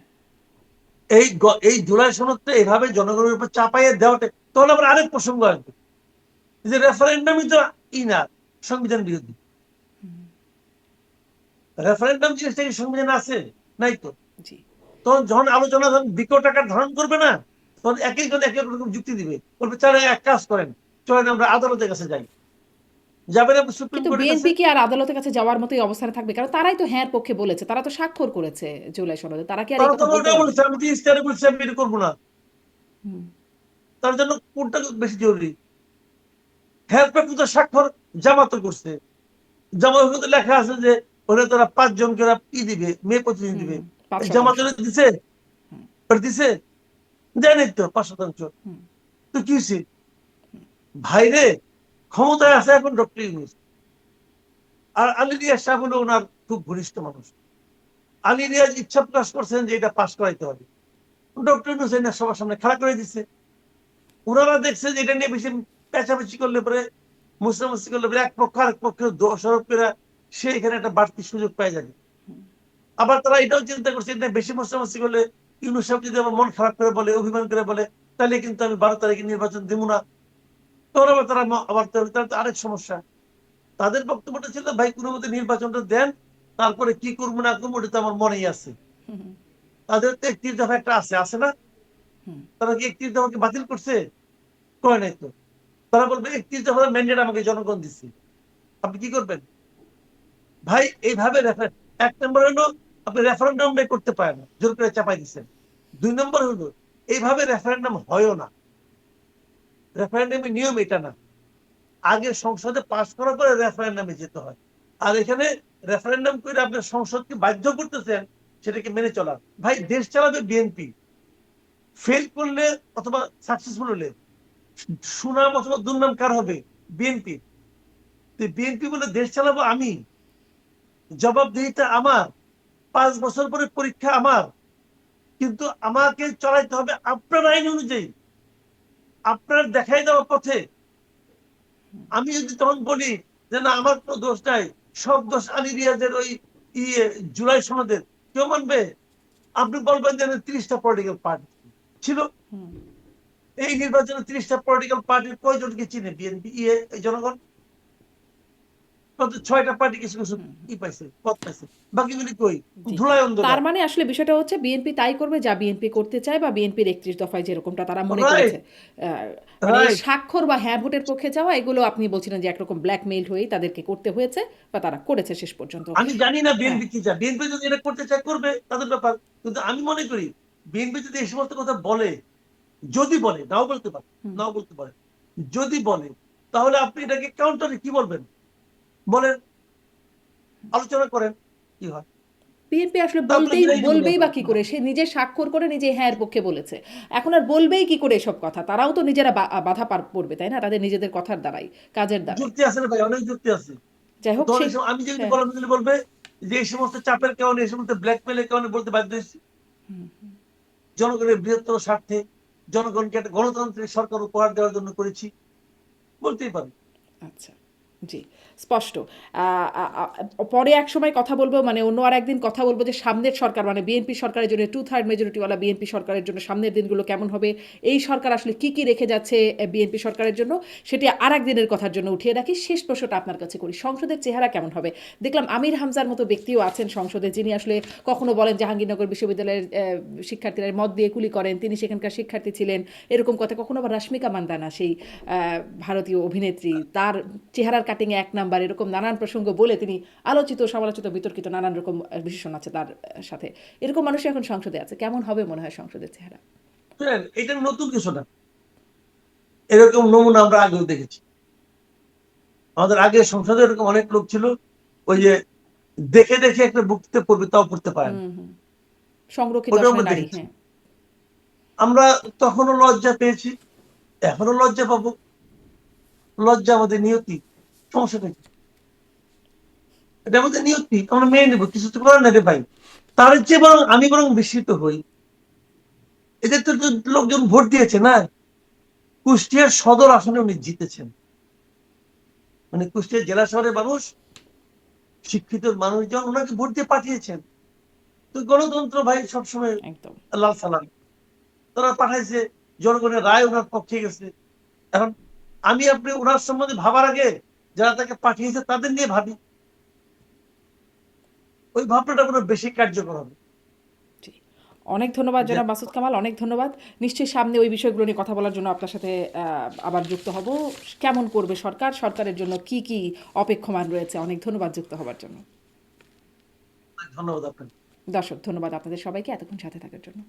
এই জুলাই সনদটা এভাবে জনগণের উপর চাপাইয়ে দেওয়াটা, তখন আবার আরেক প্রসঙ্গ আসবে যে রেফারেন্ডামই তো না, সংবিধান বিরোধী। রেফারেন্ডাম জিনিসটা কি সংবিধান আছে? নাই তো। জি। তখন যখন আলোচনা যখন বিকট আকার ধারণ করবে না, তখন এক একজন এক এক রকম যুক্তি দিবে, বলবে চলে এক কাজ করেন, চলেন আমরা আদালতের কাছে যাই। যাবেন আপনি সুপ্রিম কিন্তু কোর্টের কাছে। বিএনপি কি আর আদালতের কাছে যাওয়ার মতোই অবস্থানে থাকবে? কারণ তারাই তো হ্যাঁ পক্ষে বলেছে, তারা তো স্বাক্ষর করেছে জুলাই সনদে, তারা কি আর এই তারা তো কথা বলতে ওটা পারবে? বলছে আমি তো ইস্তাহারে বলছি আমি এটা করবো না। হুম, তার জন্য কোনটা বেশি জরুরি? হ্যাঁ প্রকৃত স্বাক্ষর জামাত করছে, জামাতের মধ্যে লেখা আছে যে ওরা তারা 5 জনকে দিবে, মেয়ে প্রতিনিধি হুম, দিবে। হুম, 5%। জামাতের দিছে, হুম, দিছে, দেয় নাই তো 5%। হুম, তো কি হয়েছে ভাইরে? ক্ষমতায় আছে এখন ডক্টর ইউনূস, আর আলী রিয়াজ সাহেব হলো ওনার খুব ঘনিষ্ঠ মানুষ। আলী রিয়াজ ইচ্ছা প্রকাশ করছেন যে এটা পাশ করাইতে হবে, ডক্টর ইউনূস এটা সবার সামনে খাড়া করে দিচ্ছে। ওনারা দেখছে যে এটা নিয়ে বেশি পেঁচাপেচি করলে পরে, মুসামসি করলে পরে এক পক্ষ আরেক পক্ষের দোষারোপ করে সে এখানে একটা বাড়তি সুযোগ পাই যাবে। আবার তারা এটাও চিন্তা করছে এটা বেশি মশামশি করলে ইউনূস সাহেব যদি আমার মন খারাপ করে বলে, অভিমান করে বলে, তাহলে কিন্তু আমি 12 তারিখে নির্বাচন দিব না। তখন আবার তারা আবার তার তো আরেক সমস্যা। তাদের বক্তব্যটা ছিল ভাই কোনো মতে নির্বাচনটা দেন, তারপরে কি করবো না করবো ওটা তো আমার মনেই আছে। হুম, হুম, তাদের তো 31 দফা একটা আছে, আছে না? হুম, তারা কি 31 দফাকে বাতিল করছে? করে নাই তো। তারা বলবে 31 দফার ম্যান্ডেট আমাকে জনগণ দিচ্ছে, আপনি কি করবেন? ভাই এইভাবে এক নম্বর হলো আপনি রেফারেন্ডাম করতে পারেন না, জোর করে চাপাই দিচ্ছেন। 2 নম্বর হলো এইভাবে রেফারেন্ডাম হয়ও না, রেফারেন্ডামের নিয়ম এটা না। আগে সংসদে পাস করার পরে রেফারেন্ডামে যেতে হয়। আর এখানে রেফারেন্ডাম করে আপনার সংসদকে বাধ্য করতেছেন সেটাকে মেনে চলার। ভাই দেশ চালাবে বিএনপি, ফেল করলে অথবা সাকসেসফুল হলে সুনাম অথবা দুর্নাম কার হবে? বিএনপি। বিএনপি বলে দেশ চালাবো আমি, জবাবদিহিতা আমার, 5 বছর পরে পরীক্ষা আমার, কিন্তু আমাকে চলাইতে হবে আপনার আইন অনুযায়ী। আপনার দেখাই দেওয়া পথে আমি যদি তখন বলি যে না আমার কোনো দোষ নাই, সব দোষ আলী রিয়াজের ওই জুলাই সনদের, কেউ মানবে? আপনি বলবেন যে 30টা পলিটিক্যাল পার্টি ছিল এই নির্বাচনে, 30টা পলিটিক্যাল পার্টির কয়জনকে চিনে বিএনপি জনগণ? 6টা পার্টি কিছু কিছু পাইছে, পদ পাইছে, বাকিগুলি কই? জি। ধুলায় তার অন্ধকার। মানে আসলে বিষয়টা হচ্ছে বিএনপি তাই করবে যা বিএনপি করতে চায়, বা বিএনপির 31 দফায় যেরকমটা তারা মনে রাইট, করেছে। মানে এই রাইট। স্বাক্ষর বা হ্যাঁ ভোটের পক্ষে যাওয়া, এগুলো আপনি বলছিলেন যে একরকম ব্ল্যাকমেইল হয়েই তাদেরকে করতে হয়েছে, বা তারা করেছে শেষ পর্যন্ত। আমি জানি না হ্যাঁ। বিএনপি কি চায়, বিএনপি যদি এটা করতে চায় করবে, তাদের ব্যাপার। কিন্তু আমি মনে করি বিএনপি যদি এই সমস্ত কথা বলে, যদি বলে, নাও বলতে পারে, নাও বলতে পারে, যদি বলে, তাহলে আপনি এটাকে কাউন্টারে কি বলবেন? বলেন, আলোচনা করেন, কি হয়? বিএনপি আসলে তারপরে বিদায় নেবেন বলবেই বা কি এখন। করে? সে নিজে স্বাক্ষর করে নিজে হ্যাঁ এর পক্ষে বলেছে। এখন আর বলবেই কি করে এসব কথা? তারাও তো নিজেরা বাধা পার পড়বে, তাই না? তাদের নিজেদের কথার দ্বারাই, কাজের দ্বারাই। যুক্তি আছে না ভাই, অনেক যুক্তি আছে। যাই হোক ধরেন সেই আমি যদি হ্যাঁ। বললাম, যদি বলবে যে এই সমস্ত চাপের কারণে, এই সমস্ত ব্ল্যাকমেলের কারণে বলতে বাধ্য হয়েছি, জনগণের বৃহত্তর স্বার্থে, জনগণকে একটা গণতান্ত্রিক সরকার উপহার দেওয়ার জন্য করেছি, বলতেই পারে। আচ্ছা, জি, স্পষ্ট। পরে এক সময় কথা বলবো, মানে অন্য আর একদিন কথা বলবো যে সামনের সরকার, মানে বিএনপি সরকারের জন্য 2/3 মেজরিটিওয়ালা বিএনপি সরকারের জন্য সামনের দিনগুলো কেমন হবে, এই সরকার আসলে কি কি রেখে যাচ্ছে বিএনপি সরকারের জন্য, সেটি আর একদিনের কথার জন্য উঠিয়ে রাখি। শেষ প্রশ্নটা আপনার কাছে করি, সংসদের চেহারা কেমন হবে? দেখলাম আমির হামজার মতো ব্যক্তিও আছেন সংসদে, যিনি আসলে কখনো বলেন জাহাঙ্গীরনগর বিশ্ববিদ্যালয়ের শিক্ষার্থীরা মদ দিয়ে কুলি করেন, তিনি সেখানকার শিক্ষার্থী ছিলেন, এরকম কথা। কখনো আবার রাশ্মিকা মান্দানা, সেই ভারতীয় অভিনেত্রী, তার চেহারার কাটিংয়ে 1 নাম্বার, এরকম নানান প্রসঙ্গ বলে তিনি আলোচিত, সমালোচিত, বিতর্কিত নানান রকম বিশেষণ আছে তার সাথে। এরকম মানুষ এখন সংসদে আছে। কেমন হবে মনে হয় সংসদের চেহারা? শুনেন, এটা নতুন কিছু না, এরকম নমুনা আমরা আগেও দেখেছি। আমাদের আগে সংসদে এরকম অনেক লোক ছিল, ওই যে দেখে দেখে একটা বক্তৃতা পড়বে, তাও পড়তে পারে না, সংরক্ষিত ওটা আমরা আসনে নারী, দেখেছি। হ্যাঁ। আমরা তখনও লজ্জা পেয়েছি, এখনো লজ্জা পাবো। লজ্জা আমাদের নিয়তি, সমস্যাটা কি? এটা আমাদের নিয়তি, আমরা মেনে নেবো, কিছু তো করার না রে ভাই। তার চেয়ে বরং আমি বিস্মিত হই, এদের তো লোকজন ভোট দিয়েছে না, কুষ্টিয়ার সদর আসনে উনি জিতেছেন, মানে কুষ্টিয়া জেলা শহরের মানুষ, শিক্ষিত মানুষজন ওনাকে ভোট দিয়ে পাঠিয়েছেন। তো গণতন্ত্র ভাই সবসময় একদম। লাল সালাম, তারা পাঠাইছে, জনগণের রায় ওনার পক্ষে গেছে। এখন আমি আপনি ওনার সম্বন্ধে ভাবার আগে যারা তাকে পাঠিয়েছে তাদের নিয়ে ভাবি, ওই ভাবনাটা কোনো বেশি কার্যকর হবে। জি। অনেক ধন্যবাদ যে জনাব মাসুদ কামাল, অনেক ধন্যবাদ। নিশ্চয়ই সামনে ওই বিষয়গুলো নিয়ে কথা বলার জন্য আপনার সাথে আবার যুক্ত হব। কেমন করবে সরকার, সরকারের জন্য কি কি অপেক্ষমান রয়েছে। অনেক ধন্যবাদ যুক্ত হবার জন্য। ধন্যবাদ আপনাকে। দর্শক, ধন্যবাদ আপনাদের সবাইকে এতক্ষণ সাথে থাকার জন্য।